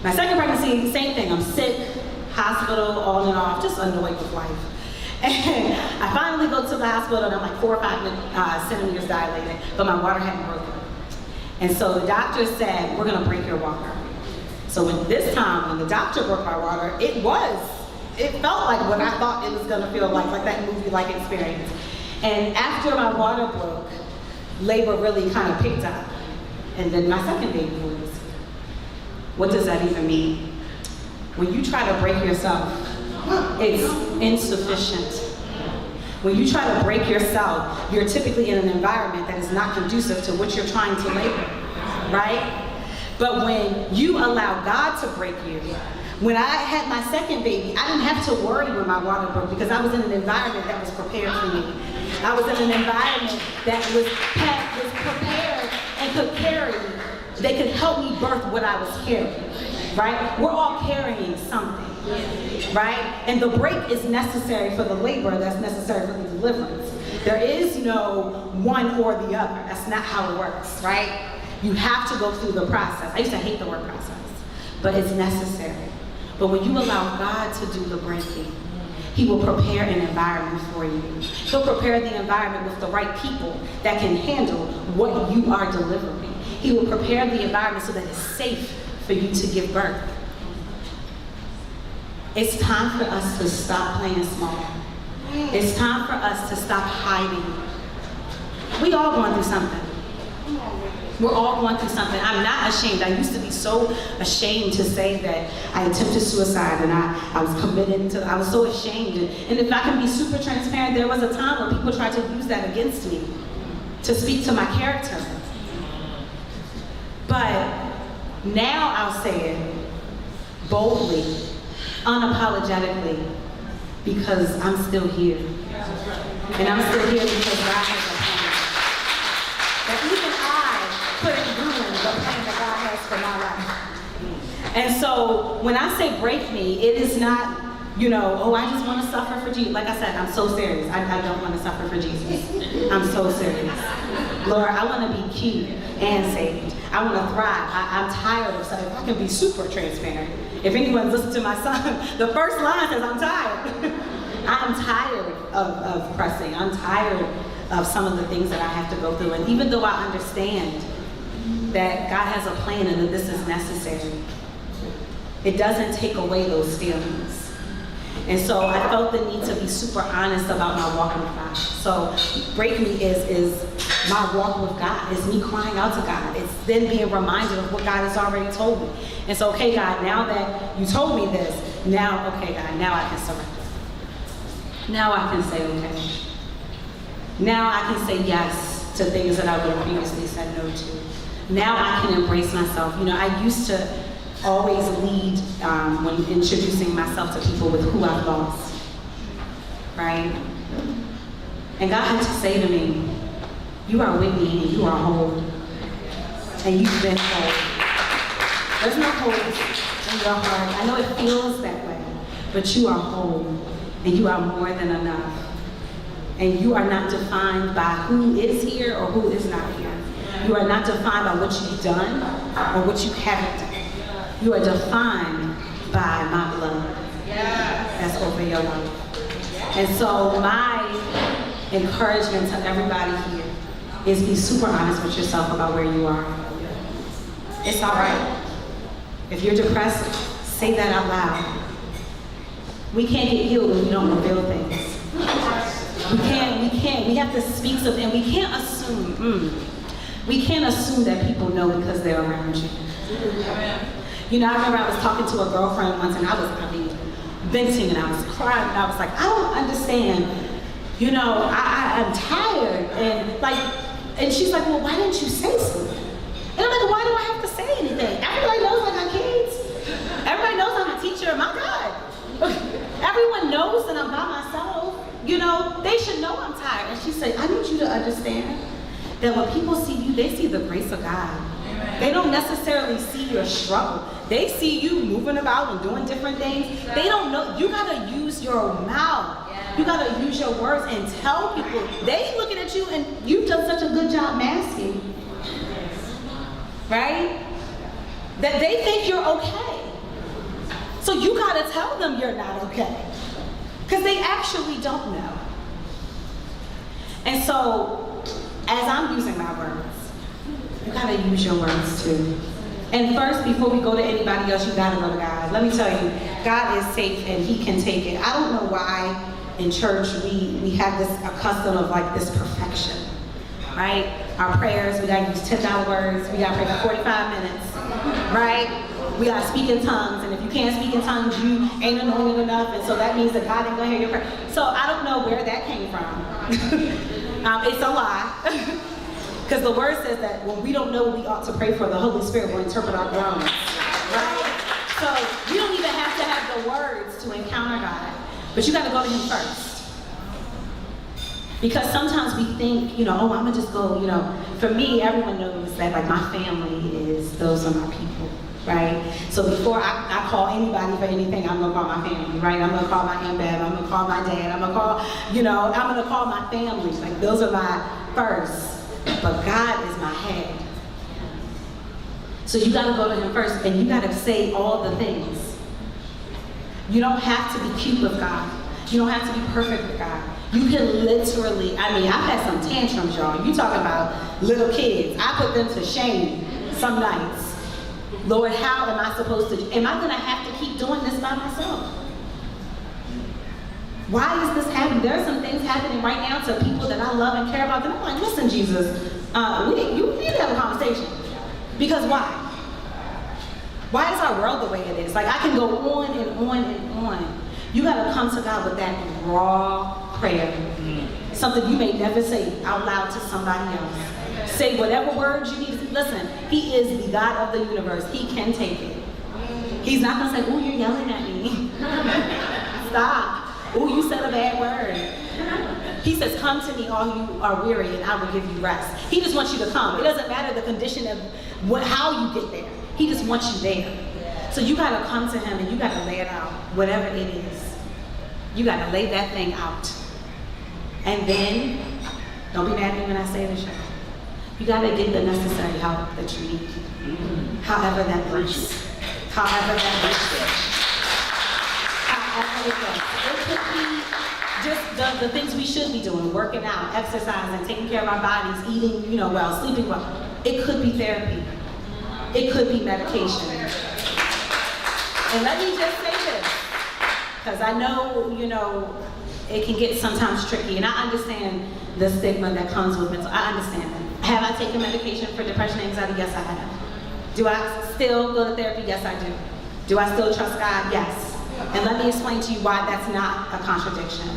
My second pregnancy, same thing. I'm sick, hospital, on and off, just annoyed with life. And I finally go to the hospital, and I'm like 4 or 5 centimeters dilated, but my water hadn't broken. And so the doctor said, we're gonna break your water. So when the doctor broke my water, it felt like what I thought it was gonna feel like that movie-like experience. And after my water broke, labor really kind of picked up. And then my second baby was. What does that even mean? When you try to break yourself, it's insufficient. When you try to break yourself, you're typically in an environment that is not conducive to what you're trying to labor, right? But when you allow God to break you, when I had my second baby, I didn't have to worry when my water broke because I was in an environment that was prepared for me. I was in an environment that was prepared and could carry me. They could help me birth what I was carrying, right? We're all carrying something, right? And the break is necessary for the labor that's necessary for the deliverance. There is no one or the other. That's not how it works, right? You have to go through the process. I used to hate the word process, but it's necessary. But when you allow God to do the breaking, He will prepare an environment for you. He'll prepare the environment with the right people that can handle what you are delivering. He will prepare the environment so that it's safe for you to give birth. It's time for us to stop playing small. It's time for us to stop hiding. We all going through something. We're all going through something. I'm not ashamed. I used to be so ashamed to say that I attempted suicide and I was committed to, I was so ashamed. And if I can be super transparent, there was a time where people tried to use that against me to speak to my character. But now I'll say it boldly, unapologetically, because I'm still here. And I'm still here because God has a plan. That even I couldn't ruin the plan that God has for my life. And so when I say break me, it is not, oh, I just want to suffer for Jesus. Like I said, I'm so serious. I don't want to suffer for Jesus. I'm so serious. Lord, I want to be cute and saved. I want to thrive. I'm tired of something. I can be super transparent. If anyone's listened to my son, the first line says, I'm tired. I'm tired of pressing. I'm tired of some of the things that I have to go through. And even though I understand that God has a plan and that this is necessary, it doesn't take away those feelings. And so I felt the need to be super honest about my walk with God. So break me is my walk with God. It's me crying out to God. It's then being reminded of what God has already told me. And so, okay, God, now that you told me this, okay, God, now I can surrender. Now I can say okay. Now I can say yes to things that I would have previously said no to. Now I can embrace myself. I used to always lead when introducing myself to people with who I've lost, right? And God had to say to me, you are Whitney and you are whole. And you've been whole. There's no holes in your heart. I know it feels that way, but you are whole and you are more than enough. And you are not defined by who is here or who is not here. You are not defined by what you've done or what you haven't done. You are defined by my blood that's over your life. And so my encouragement to everybody here is be super honest with yourself about where you are. It's all right. If you're depressed, say that out loud. We can't get healed when we don't reveal things. We have to speak something, and we can't assume. We can't assume that people know because they're around you. I remember I was talking to a girlfriend once, and I was venting, and I was crying, and I was like, I don't understand. I'm tired, and she's like, well, why didn't you say something? And I'm like, why do I have to say anything? Everybody knows I got kids. Everybody knows I'm a teacher. My God, everyone knows that I'm by myself. They should know I'm tired. And she said, I need you to understand that when people see you, they see the grace of God. Amen. They don't necessarily see your struggle. They see you moving about and doing different things. They don't know. You gotta use your mouth. You gotta use your words and tell people. They looking at you and you've done such a good job masking. Right? That they think you're okay. So you gotta tell them you're not okay. Because they actually don't know. And so, as I'm using my words, you gotta use your words too. And first, before we go to anybody else, you gotta go to God. Let me tell you, God is safe and He can take it. I don't know why in church we have this a custom of this perfection, right? Our prayers, we gotta use 10 words, we gotta pray for 45 minutes, right? We gotta speak in tongues, and if you can't speak in tongues, you ain't anointed enough, and so that means that God ain't gonna hear your prayer. So I don't know where that came from. It's a lie. Because the word says that when we don't know what we ought to pray for, the Holy Spirit will interpret our groans, right? So you don't even have to have the words to encounter God, but you got to go to him first. Because sometimes we think, oh, I'm gonna just go, for me, everyone knows that like my family those are my people, right? So before I call anybody for anything, I'm gonna call my family, right? I'm gonna call my Aunt Bev, I'm gonna call my dad, I'm gonna call, I'm gonna call my family. Like those are my first. But God is my head. So you gotta go to him first, and you gotta say all the things. You don't have to be cute with God. You don't have to be perfect with God. You can literally, I've had some tantrums, y'all. You talking about little kids. I put them to shame some nights. Lord, how am I supposed to, am I gonna have to keep doing this by myself? Why is this happening? There are some things happening right now to people that I love and care about. And I'm like, listen, Jesus, you need to have a conversation. Because why? Why is our world the way it is? Like I can go on and on and on. You gotta come to God with that raw prayer. Something you may never say out loud to somebody else. Say whatever words you need to. Listen, he is the God of the universe. He can take it. He's not gonna say, oh, you're yelling at me. Stop. Oh, you said a bad word. He says, come to me all you are weary and I will give you rest. He just wants you to come. It doesn't matter the condition of how you get there. He just wants you there. So you gotta come to him and you gotta lay it out, whatever it is. You gotta lay that thing out. And then, don't be mad at me when I say this, y'all. You gotta get the necessary help that you need. However that looks. However that looks. It could be just the things we should be doing, working out, exercising, taking care of our bodies, eating, well, sleeping well. It could be therapy. It could be medication. And let me just say this, because I know, it can get sometimes tricky, and I understand the stigma that comes with mental. I understand that. Have I taken medication for depression and anxiety? Yes, I have. Do I still go to therapy? Yes, I do. Do I still trust God? Yes. And let me explain to you why that's not a contradiction.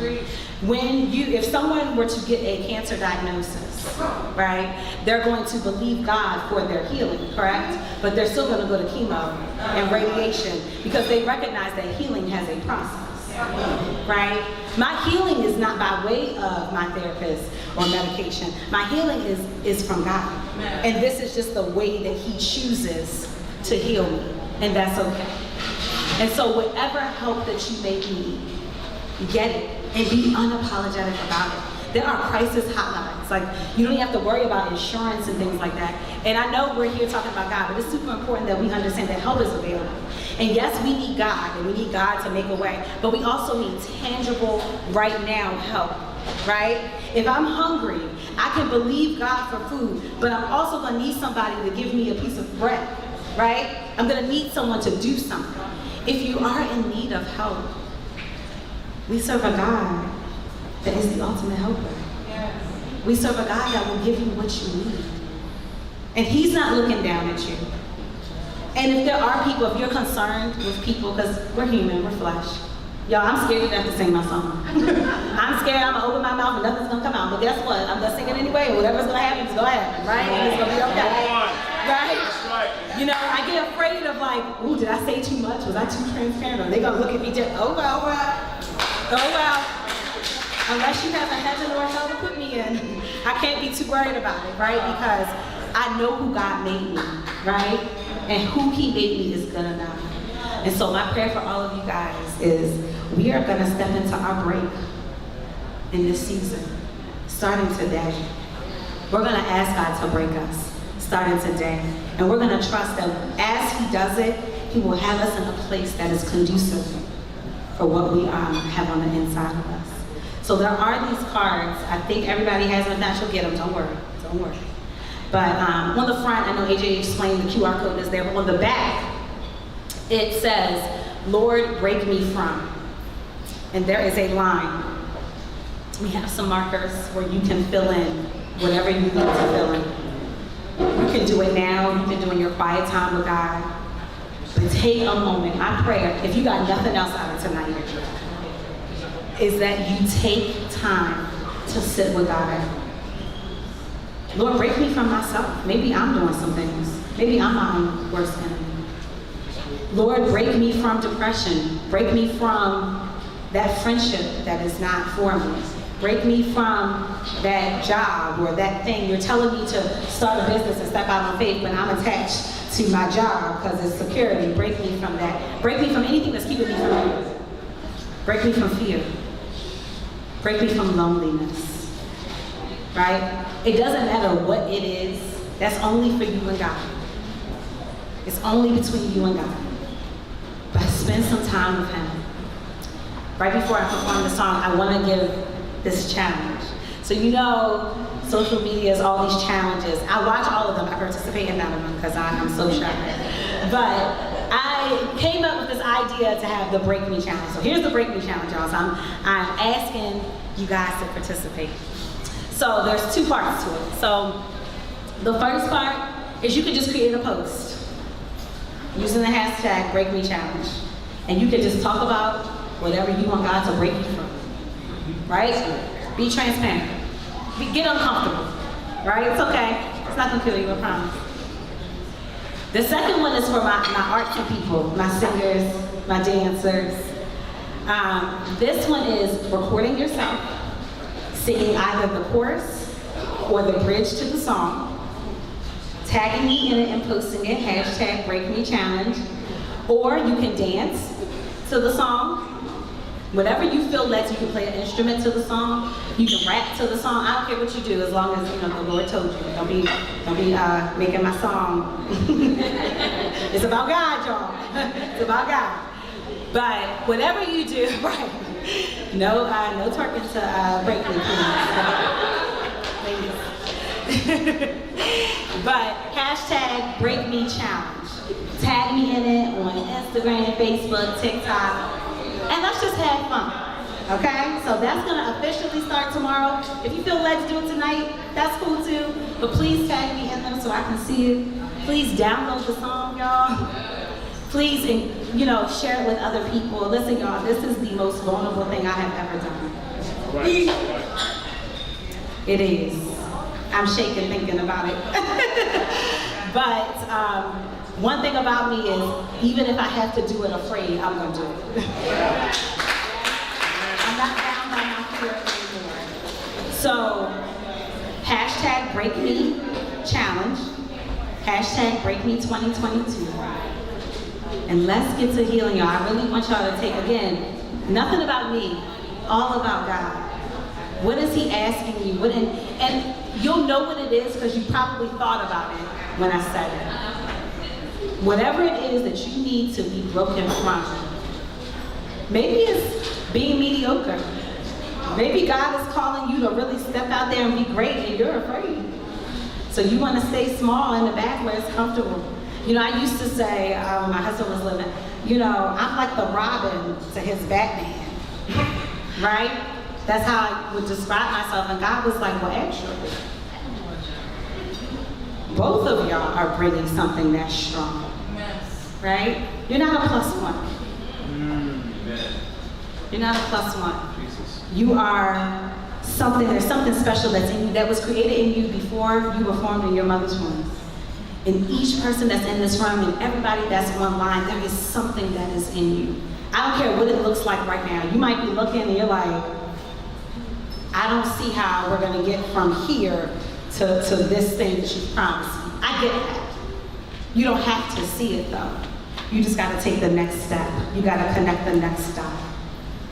If someone were to get a cancer diagnosis, right, they're going to believe God for their healing, correct? But they're still going to go to chemo and radiation because they recognize that healing has a process, right? My healing is not by way of my therapist or medication. My healing is from God. And this is just the way that he chooses to heal me, and that's okay. And so whatever help that you may need, get it and be unapologetic about it. There are crisis hotlines. Like, you don't even have to worry about insurance and things like that. And I know we're here talking about God, but it's super important that we understand that help is available. And yes, we need God, and we need God to make a way, but we also need tangible, right now help, right? If I'm hungry, I can believe God for food, but I'm also gonna need somebody to give me a piece of bread, right? I'm gonna need someone to do something. If you are in need of help, we serve a God that is the ultimate helper. Yes. We serve a God that will give you what you need. And he's not looking down at you. And if there are people, if you're concerned with people, because we're human, we're flesh. Y'all, I'm scared to death to sing my song. I'm scared I'm gonna open my mouth and nothing's gonna come out. But guess what? I'm gonna sing it anyway. Whatever's gonna happen is gonna happen, right? And it's gonna be okay. Right? I get afraid of like, ooh, did I say too much? Was I too transparent? Are they gonna look at me just, oh well. Unless you have a heaven or hell to put me in, I can't be too worried about it, right? Because I know who God made me, right? And who he made me is good enough. And so my prayer for all of you guys is we are gonna step into our break in this season, starting today. We're gonna ask God to break us, starting today. And we're gonna trust that as he does it, he will have us in a place that is conducive for what we have on the inside of us. So there are these cards. I think everybody has them. If not, you'll get them. Don't worry. But on the front, I know AJ explained the QR code is there, but on the back, it says, Lord, break me from. And there is a line. We have some markers where you can fill in whatever you need to fill in. You can do it now. You can do it in your quiet time with God. But take a moment. My prayer, if you got nothing else out of tonight, is that you take time to sit with God. Lord, break me from myself. Maybe I'm doing some things. Maybe I'm my own worst enemy. Lord, break me from depression. Break me from that friendship that is not for me. Break me from that job or that thing. You're telling me to start a business and step out on faith, but I'm attached to my job because it's security. Break me from that. Break me from anything that's keeping me from you. Break me from fear. Break me from loneliness. Right? It doesn't matter what it is. That's only for you and God. It's only between you and God. But spend some time with Him. Right before I perform the song, I want to give this challenge. So you know, social media is all these challenges. I watch all of them. I participate in none of them because I'm so shy. But I came up with this idea to have the Break Me Challenge. So here's the Break Me Challenge, y'all. So I'm asking you guys to participate. So there's two parts to it. So the first part is you can just create a post using the hashtag Break Me Challenge. And you can just talk about whatever you want God to break you from. Right? Be transparent. Get uncomfortable. Right? It's okay. It's not gonna kill you, I promise. The second one is for my artsy people, my singers, my dancers. This one is recording yourself, singing either the chorus or the bridge to the song, tagging me in it and posting it, hashtag Break Me Challenge, or you can dance to the song. Whatever you feel led, you can play an instrument to the song, you can rap to the song. I don't care what you do, as long as you know the Lord told you. Don't be making my song. It's about God, y'all. It's about God. But whatever you do, right? No twerking to break me, please. But hashtag Break Me Challenge. Tag me in it on Instagram, Facebook, TikTok. And let's just have fun, okay? So that's gonna officially start tomorrow. If you feel led to do it tonight, that's cool too. But please tag me in them so I can see it. Please download the song, y'all. Please, share it with other people. Listen, y'all, this is the most vulnerable thing I have ever done. Right. It is. I'm shaking thinking about it. But one thing about me is, even if I have to do it afraid, I'm gonna do it. I'm not bound by my fear anymore. So, hashtag Break Me Challenge, hashtag Break Me 2022. And let's get to healing, y'all. I really want y'all to take, again, nothing about me, all about God. What is He asking you? And you'll know what it is because you probably thought about it when I said it. Whatever it is that you need to be broken from. Maybe it's being mediocre. Maybe God is calling you to really step out there and be great and you're afraid. So you want to stay small in the back where it's comfortable. I used to say, my husband was living, I'm like the Robin to his Batman, right? That's how I would describe myself. And God was like, well, actually, both of y'all are bringing something that's strong. Right? You're not a plus one. You're not a plus one. You are something, there's something special that's in you, that was created in you before you were formed in your mother's womb. In each person that's in this room and everybody that's online, there is something that is in you. I don't care what it looks like right now. You might be looking and you're like, I don't see how we're gonna get from here to this thing that you promised me. I get that. You don't have to see it though. You just gotta take the next step. You gotta connect the next step.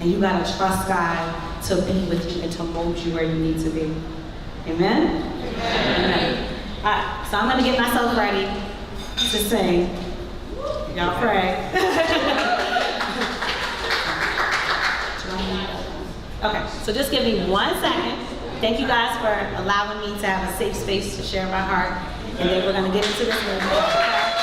And you gotta trust God to be with you and to mold you where you need to be. Amen? Amen. All right, so I'm gonna get myself ready to sing. Y'all pray. Okay, so just give me 1 second. Thank you guys for allowing me to have a safe space to share my heart. And then we're gonna get into this movie.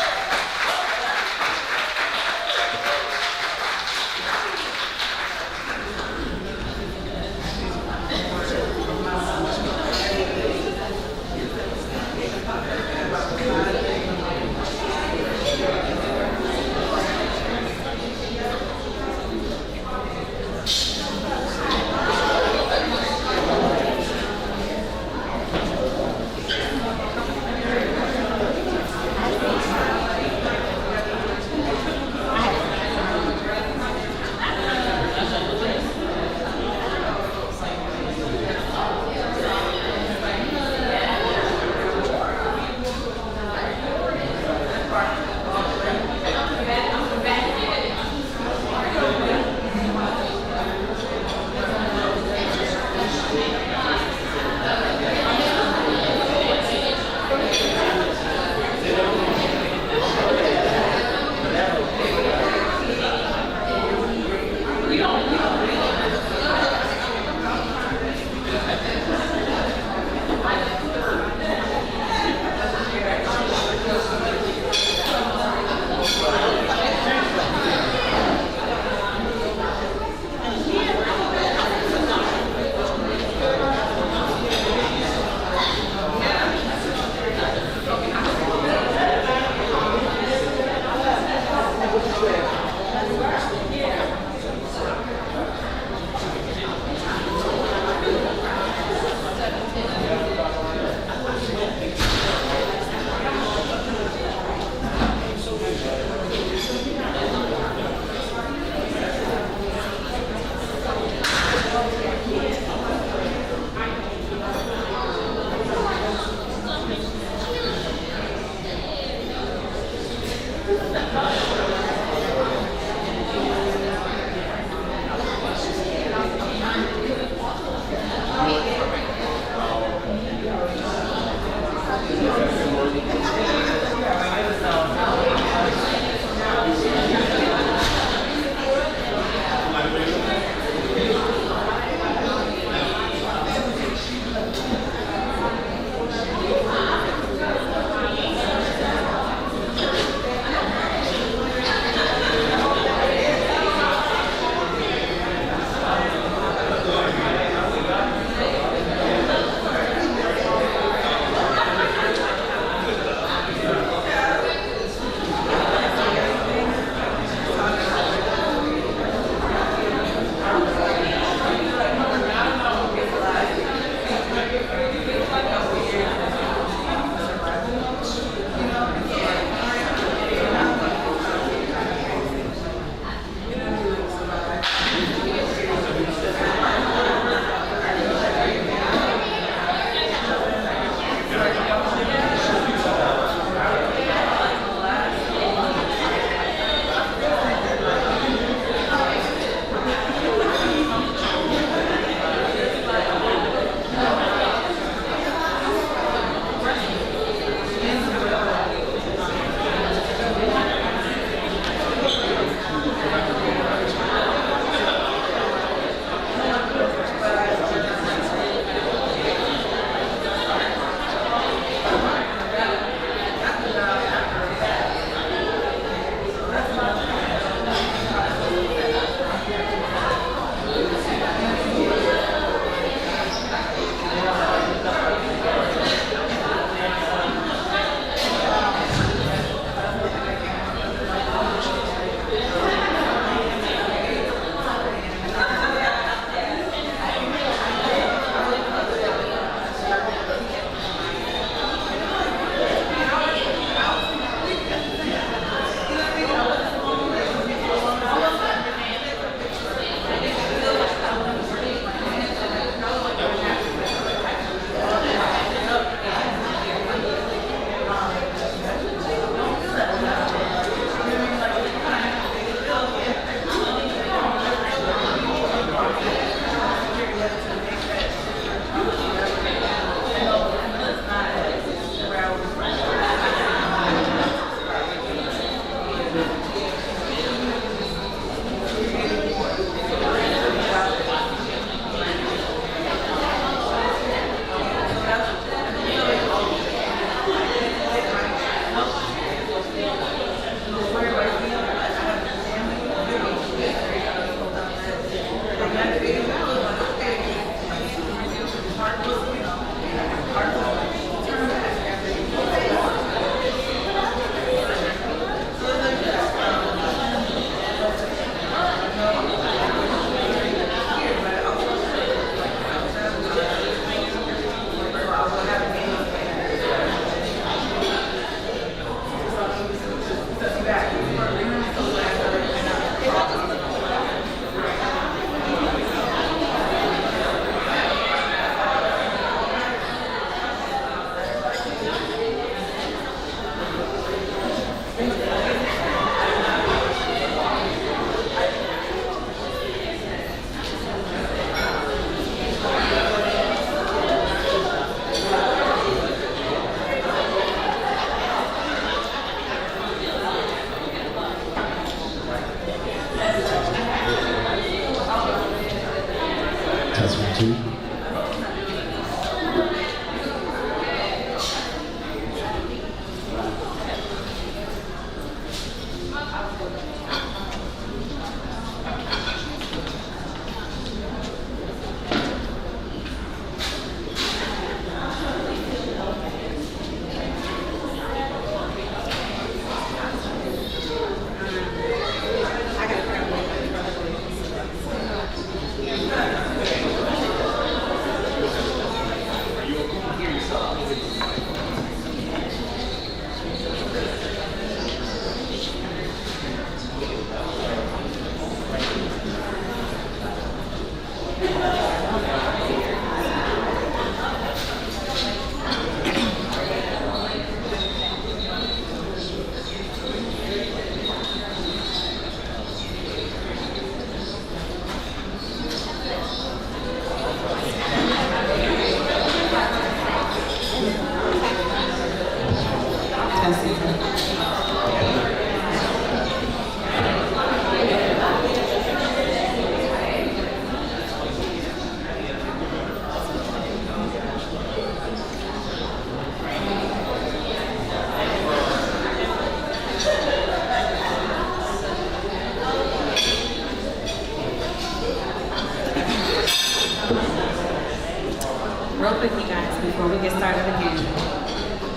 started again.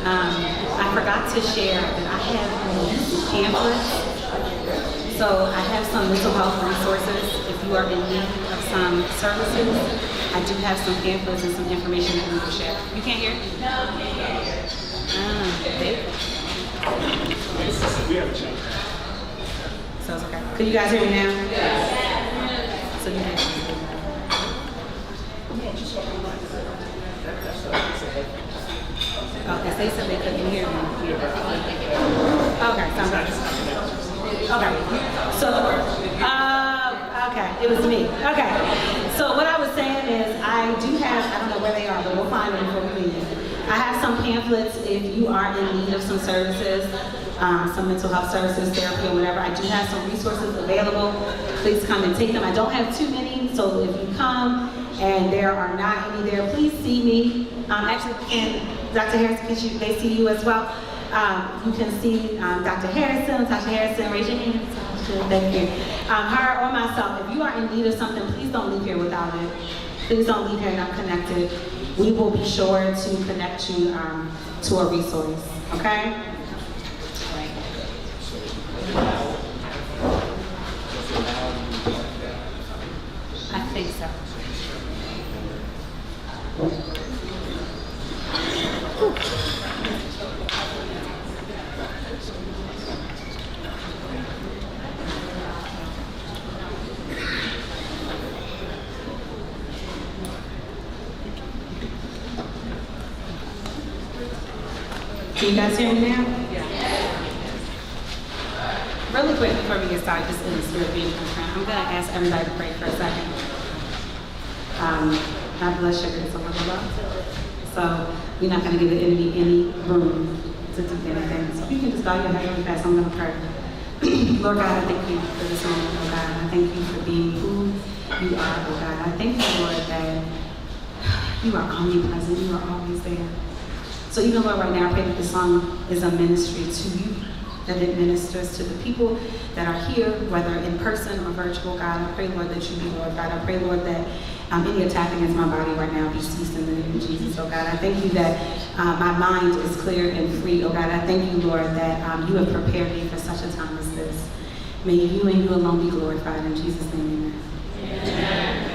I forgot to share that I have these pamphlets. So I have some mental health resources. If you are in need of some services, I do have some pamphlets and some information that we can share. You can't hear? No, I can't hear. We have a change. So it's okay. Can you guys hear me now? Yes. So you can. Okay, they said they couldn't hear me. Okay, sounds good. Okay, so, okay, it was me. Okay, so what I was saying is I do have, I don't know where they are, but we'll find them before we leave. I have some pamphlets if you are in need of some services, some mental health services, therapy, or whatever. I do have some resources available. Please come and take them. I don't have too many, so if you come and there are not any there, please see me. Actually, and Dr. Harrison, they see you as well. You can see Dr. Harrison, Tasha Harrison, raise your hand. Thank you. Her or myself, if you are in need of something, please don't leave here without it. Please don't leave here not connected. We will be sure to connect you to a resource, okay? I think so. Can you guys hear me now? Really quick before we get started, just in the spirit of being transparent, I'm going to ask everybody to pray for a second. God bless your grace over the love. So we're not going to give the enemy any room to do anything. So if you can just bow your head really fast, I'm going to pray. Lord God, I thank you for this moment, oh God. I thank you for being who you are, oh God. I thank you, Lord, that you are omnipresent. You are always there. So even Lord, right now, I pray that this song is a ministry to you, that it ministers to the people that are here, whether in person or virtual, God. I pray, Lord, that you be glorified. I pray, Lord, that any attack against my body right now be ceased in the name of Jesus, oh God. I thank you that my mind is clear and free, oh God. I thank you, Lord, that you have prepared me for such a time as this. May you and you alone be glorified. In Jesus' name, amen. Amen.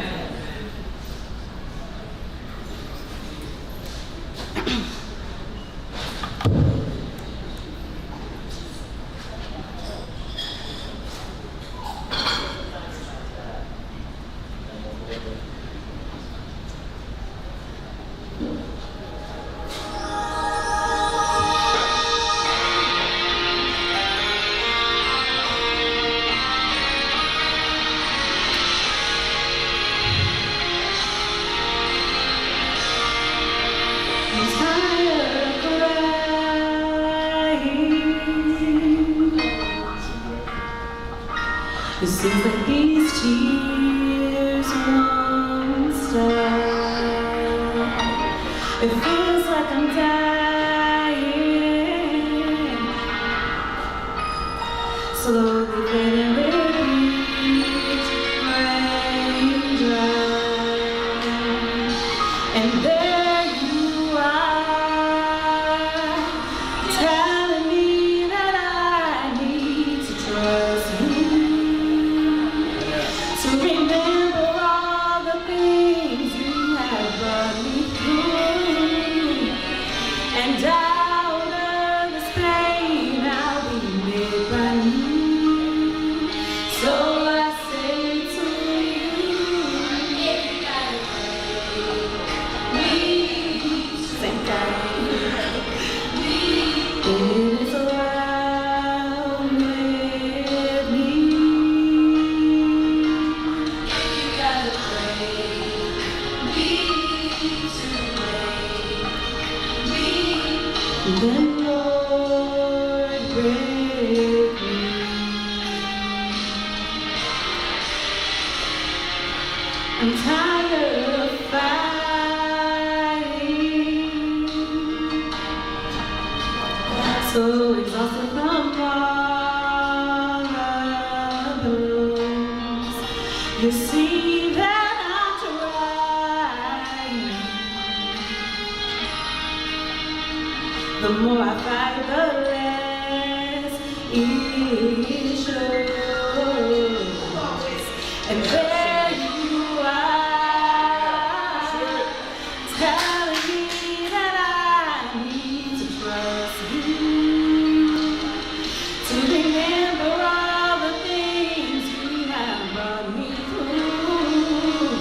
It seems like these tears won't stop. It feels like I'm dying. Slowly fading with each raindrop. And there you are, telling me that I need to trust you. To remember all the things you have brought me through, and out of this pain I'll be made brand new. So I say to you, if you gotta pray, please sing that. It is well with me. The Lord with me. I'm tired of fighting, so exhausted from all the blows. You see that I'm trying. The more I fight, the less it shows. And there you are, telling me that I need to trust you, to remember all the things you have brought me through.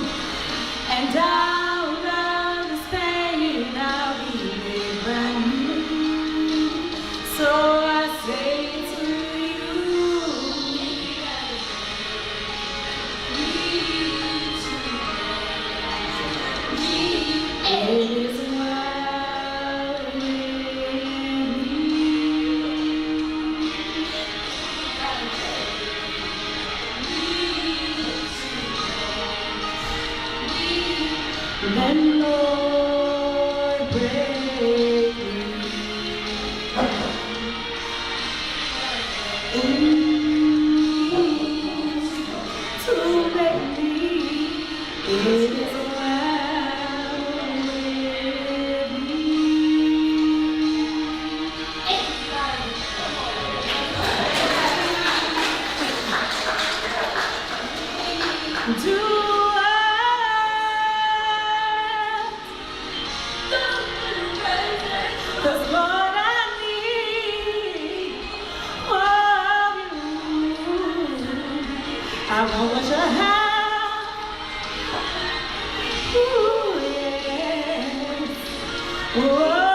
And out of this pain, I'll be made brand new. So I say to you, it is well with me. Then Lord, break me to make me. It is well with me. Do Cause Lord, I need more of you. I want what you have. Ooh, yes. Whoa.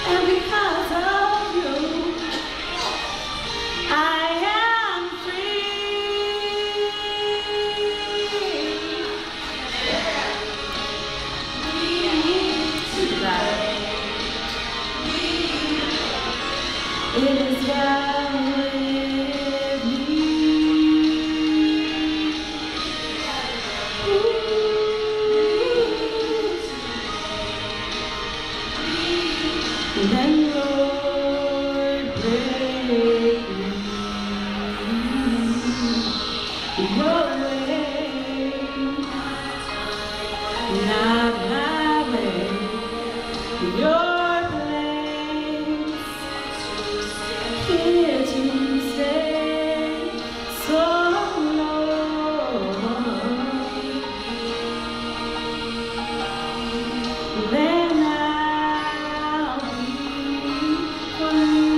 And because of you, I am free. It is well with me. Ooh. Then Lord, break me your way, not my way. Your place here to stay so long. Then I'll be free.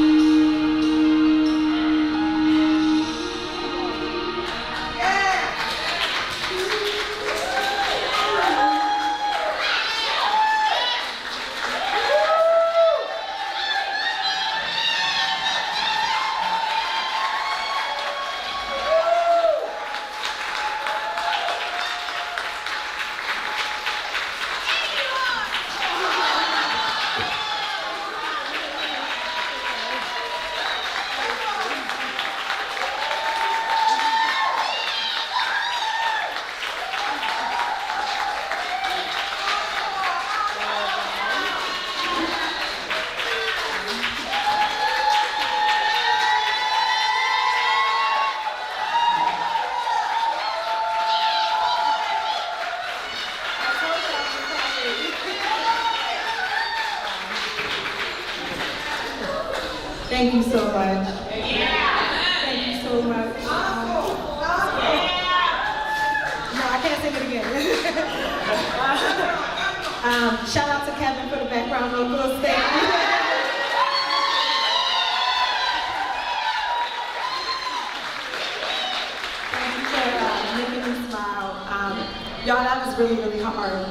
Thank you so much. Thank you so much. No, I can't sing it again. Shout out to Kevin for the background vocals. Thank you. Thank you for making me smile. Y'all, that was really, really hard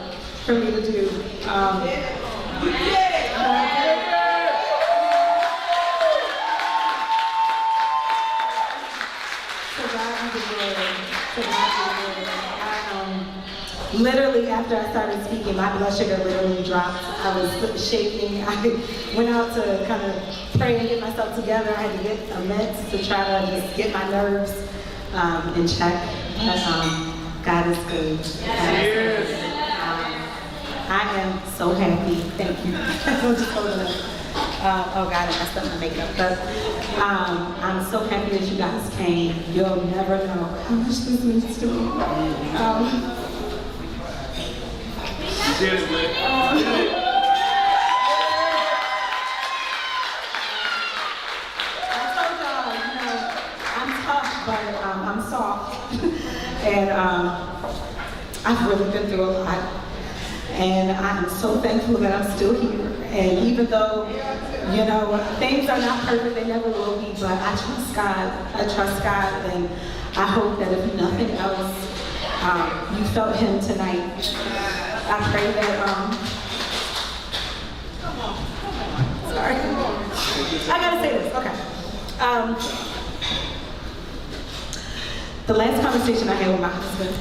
for me to do. Literally, after I started speaking, my blood sugar literally dropped. I was shaking. I went out to kind of pray and get myself together. I had to get a meds to try to just get my nerves in check. But God is good. God is good. I am so happy. Thank you. I'll just hold it up. Oh God, I messed up my makeup. But I'm so happy that you guys came. You'll never know how much this means to me. did it, man. You did it. But I'm soft, and I've really been through a lot, and I'm so thankful that I'm still here. And even though, you know, things are not perfect, they never will be, but I trust God. I trust God, and I hope that if nothing else, you felt Him tonight. I pray that, sorry, I gotta say this, okay. The last conversation I had with my husband,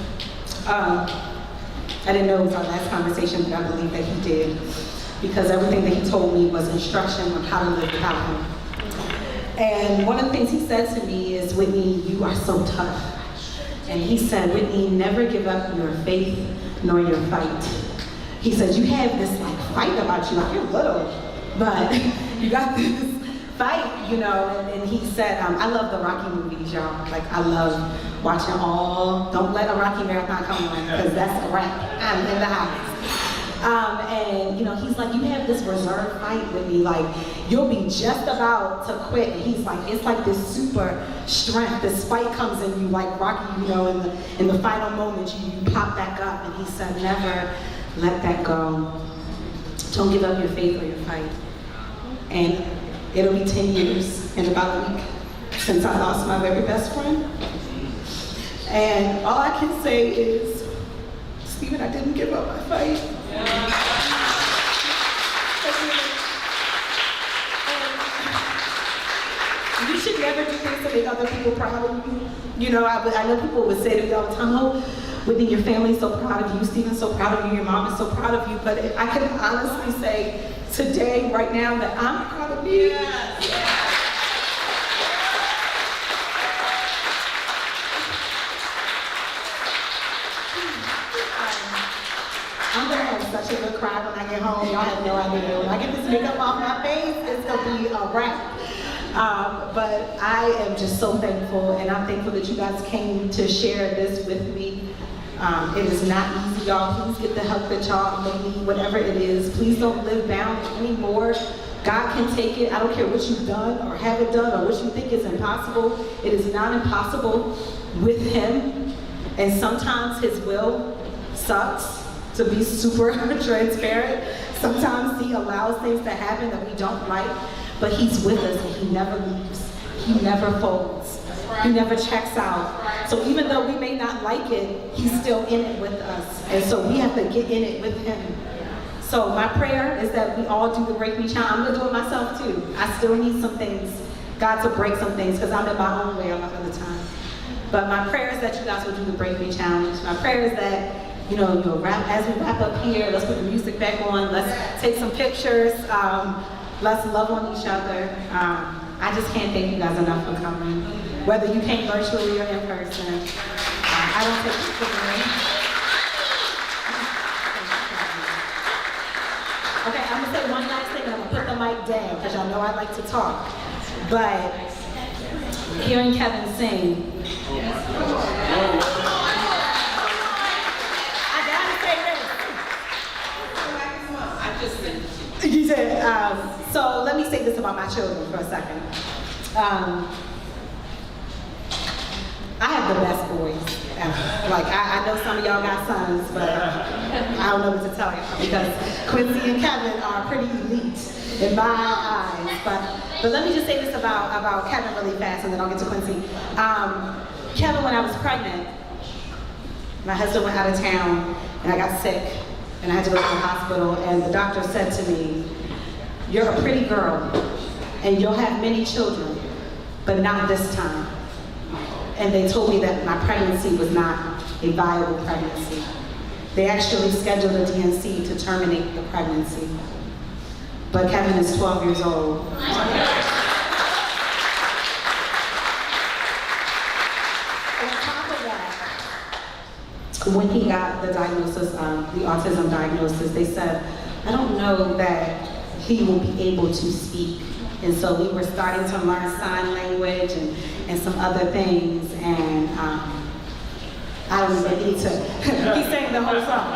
I didn't know it was our last conversation, but I believe that he did, because everything that he told me was instruction on how to live without him. And one of the things he said to me is, Whitney, you are so tough. And he said, Whitney, never give up your faith nor your fight. He said, you have this like fight about you, like you're little, but you got this fight, you know. And he said, I love the Rocky movies, y'all. Like, I love watching don't let a Rocky marathon come on, because that's a wrap. I'm in the house. And you know, he's like, you have this reserve fight with me, like you'll be just about to quit. And he's like, it's like this super strength, this fight comes in you like Rocky, you know, in the final moment you pop back up. And he said, never let that go. Don't give up your faith or your fight. And it'll be 10 years in about a week since I lost my very best friend. And all I can say is, Stephen, I didn't give up my fight. You should never do things to make other people proud of you. You know, I know people would say to me all the time, oh, Whitney, your family's so proud of you, Stephen's so proud of you, your mom is so proud of you. But I can honestly say today, right now, that I'm proud of you. I'm gonna have such a good cry when I get home. Y'all have no idea. When I get this makeup off my face, it's gonna be a wrap. But I am just so thankful, and I'm thankful that you guys came to share this with me. It is not easy, y'all. Please get the help that y'all may need, whatever it is. Please don't live bound anymore. God can take it. I don't care what you've done or haven't done or what you think is impossible. It is not impossible with Him. And sometimes His will sucks, to be super transparent. Sometimes He allows things to happen that we don't like, but He's with us and He never leaves. He never folds. He never checks out. So even though we may not like it, He's still in it with us. And so we have to get in it with Him. So my prayer is that we all do the Break Me Challenge. I'm gonna do it myself too. I still need some things, God to break some things, because I'm in my own way a lot of the time. But my prayer is that you guys will do the Break Me Challenge. My prayer is that as we wrap up here, let's put the music back on, let's take some pictures, let's love on each other. I just can't thank you guys enough for coming. Whether you came virtually or in person, I don't take it for granted. Okay, I'm gonna say one last thing, and I'm gonna put the mic down, because y'all know I like to talk. But hearing Kevin sing, he said, so let me say this about my children for a second. I have the best boys ever. Like, I know some of y'all got sons, but I don't know what to tell you, because Quincy and Kevin are pretty elite in my eyes. But let me just say this about Kevin really fast, and then I'll get to Quincy. Kevin, when I was pregnant, my husband went out of town, and I got sick. And I had to go to the hospital, and the doctor said to me, you're a pretty girl, and you'll have many children, but not this time. And they told me that my pregnancy was not a viable pregnancy. They actually scheduled a DNC to terminate the pregnancy. But Kevin is 12 years old. When he got the diagnosis, the autism diagnosis, they said, I don't know that he will be able to speak. And so we were starting to learn sign language and some other things, and I don't even need to, he sang the whole song.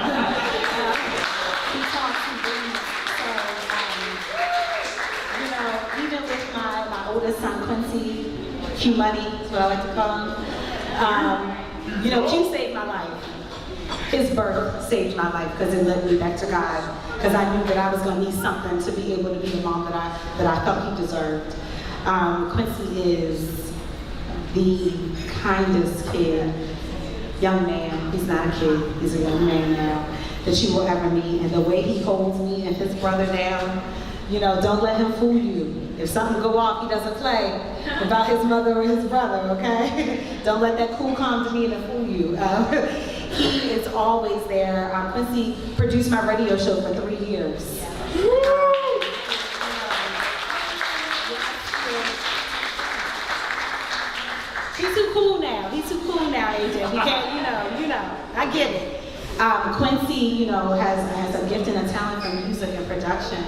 Q Money is what I like to call him. You know, Q saved my life. His birth saved my life because it led me back to God. Because I knew that I was going to need something to be able to be the mom that I felt he deserved. Quincy is the kindest kid, young man. He's not a kid, he's a young man now, that you will ever meet. And the way he holds me and his brother down, you know, don't let him fool you. If something go off, he doesn't play about his mother or his brother, okay? Don't let that cool, calm demeanor fool you. He is always there. Quincy produced my radio show for 3 years. He's too cool now. He's too cool now, AJ. He can't, you know, I get it. Quincy, you know, has a gift and a talent for music and production.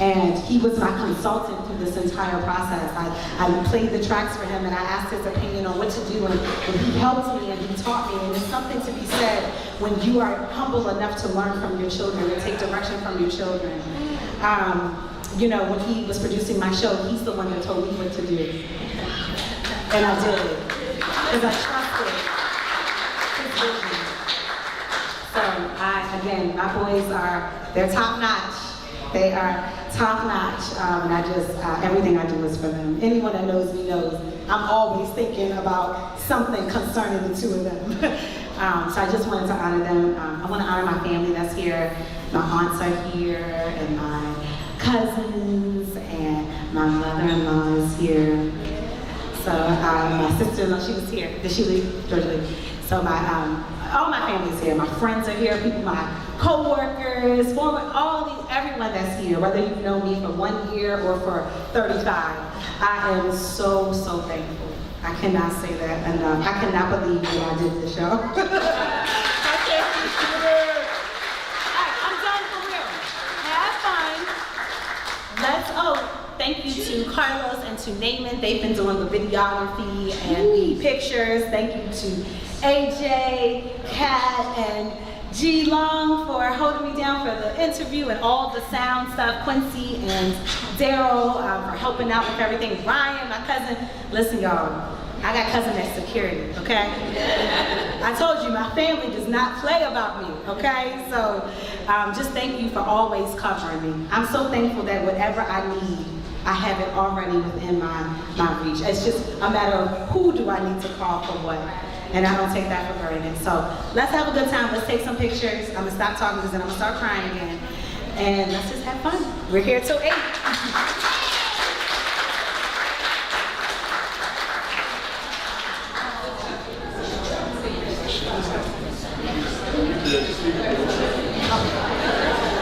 And he was my consultant through this entire process. I played the tracks for him and I asked his opinion on what to do, and he helped me and he taught me. And there's something to be said when you are humble enough to learn from your children and take direction from your children. You know, when he was producing my show, he's the one that told me what to do. And I did, because I trusted his vision. So again, my boys they're top notch. They are top notch, and I just, everything I do is for them. Anyone that knows me knows I'm always thinking about something concerning the two of them. So I just wanted to honor them. I want to honor my family that's here. My aunts are here, and my cousins, and my mother-in-law is here. So my sister-in-law, she was here. Did she leave? Georgia leave. So all my family's here. My friends are here, people, my co-workers, everyone that's here, whether you've known me for 1 year or for 35. I am so, so thankful. I cannot say that enough. I cannot believe that I did this show. I'm done for real. Have fun. Thank you to Carlos and to Naaman. They've been doing the videography and the pictures. Thank you to AJ, Kat, and G Long for holding me down for the interview and all the sound stuff. Quincy and Daryl for helping out with everything. Ryan, my cousin. Listen, y'all, I got cousin at security, okay? I told you, my family does not play about me, okay? So just thank you for always covering me. I'm so thankful that whatever I need, I have it already within my reach. It's just a matter of who do I need to call for what. And I don't take that for granted. So let's have a good time. Let's take some pictures. I'm gonna stop talking because then I'm gonna start crying again. And let's just have fun. We're here till 8. Good.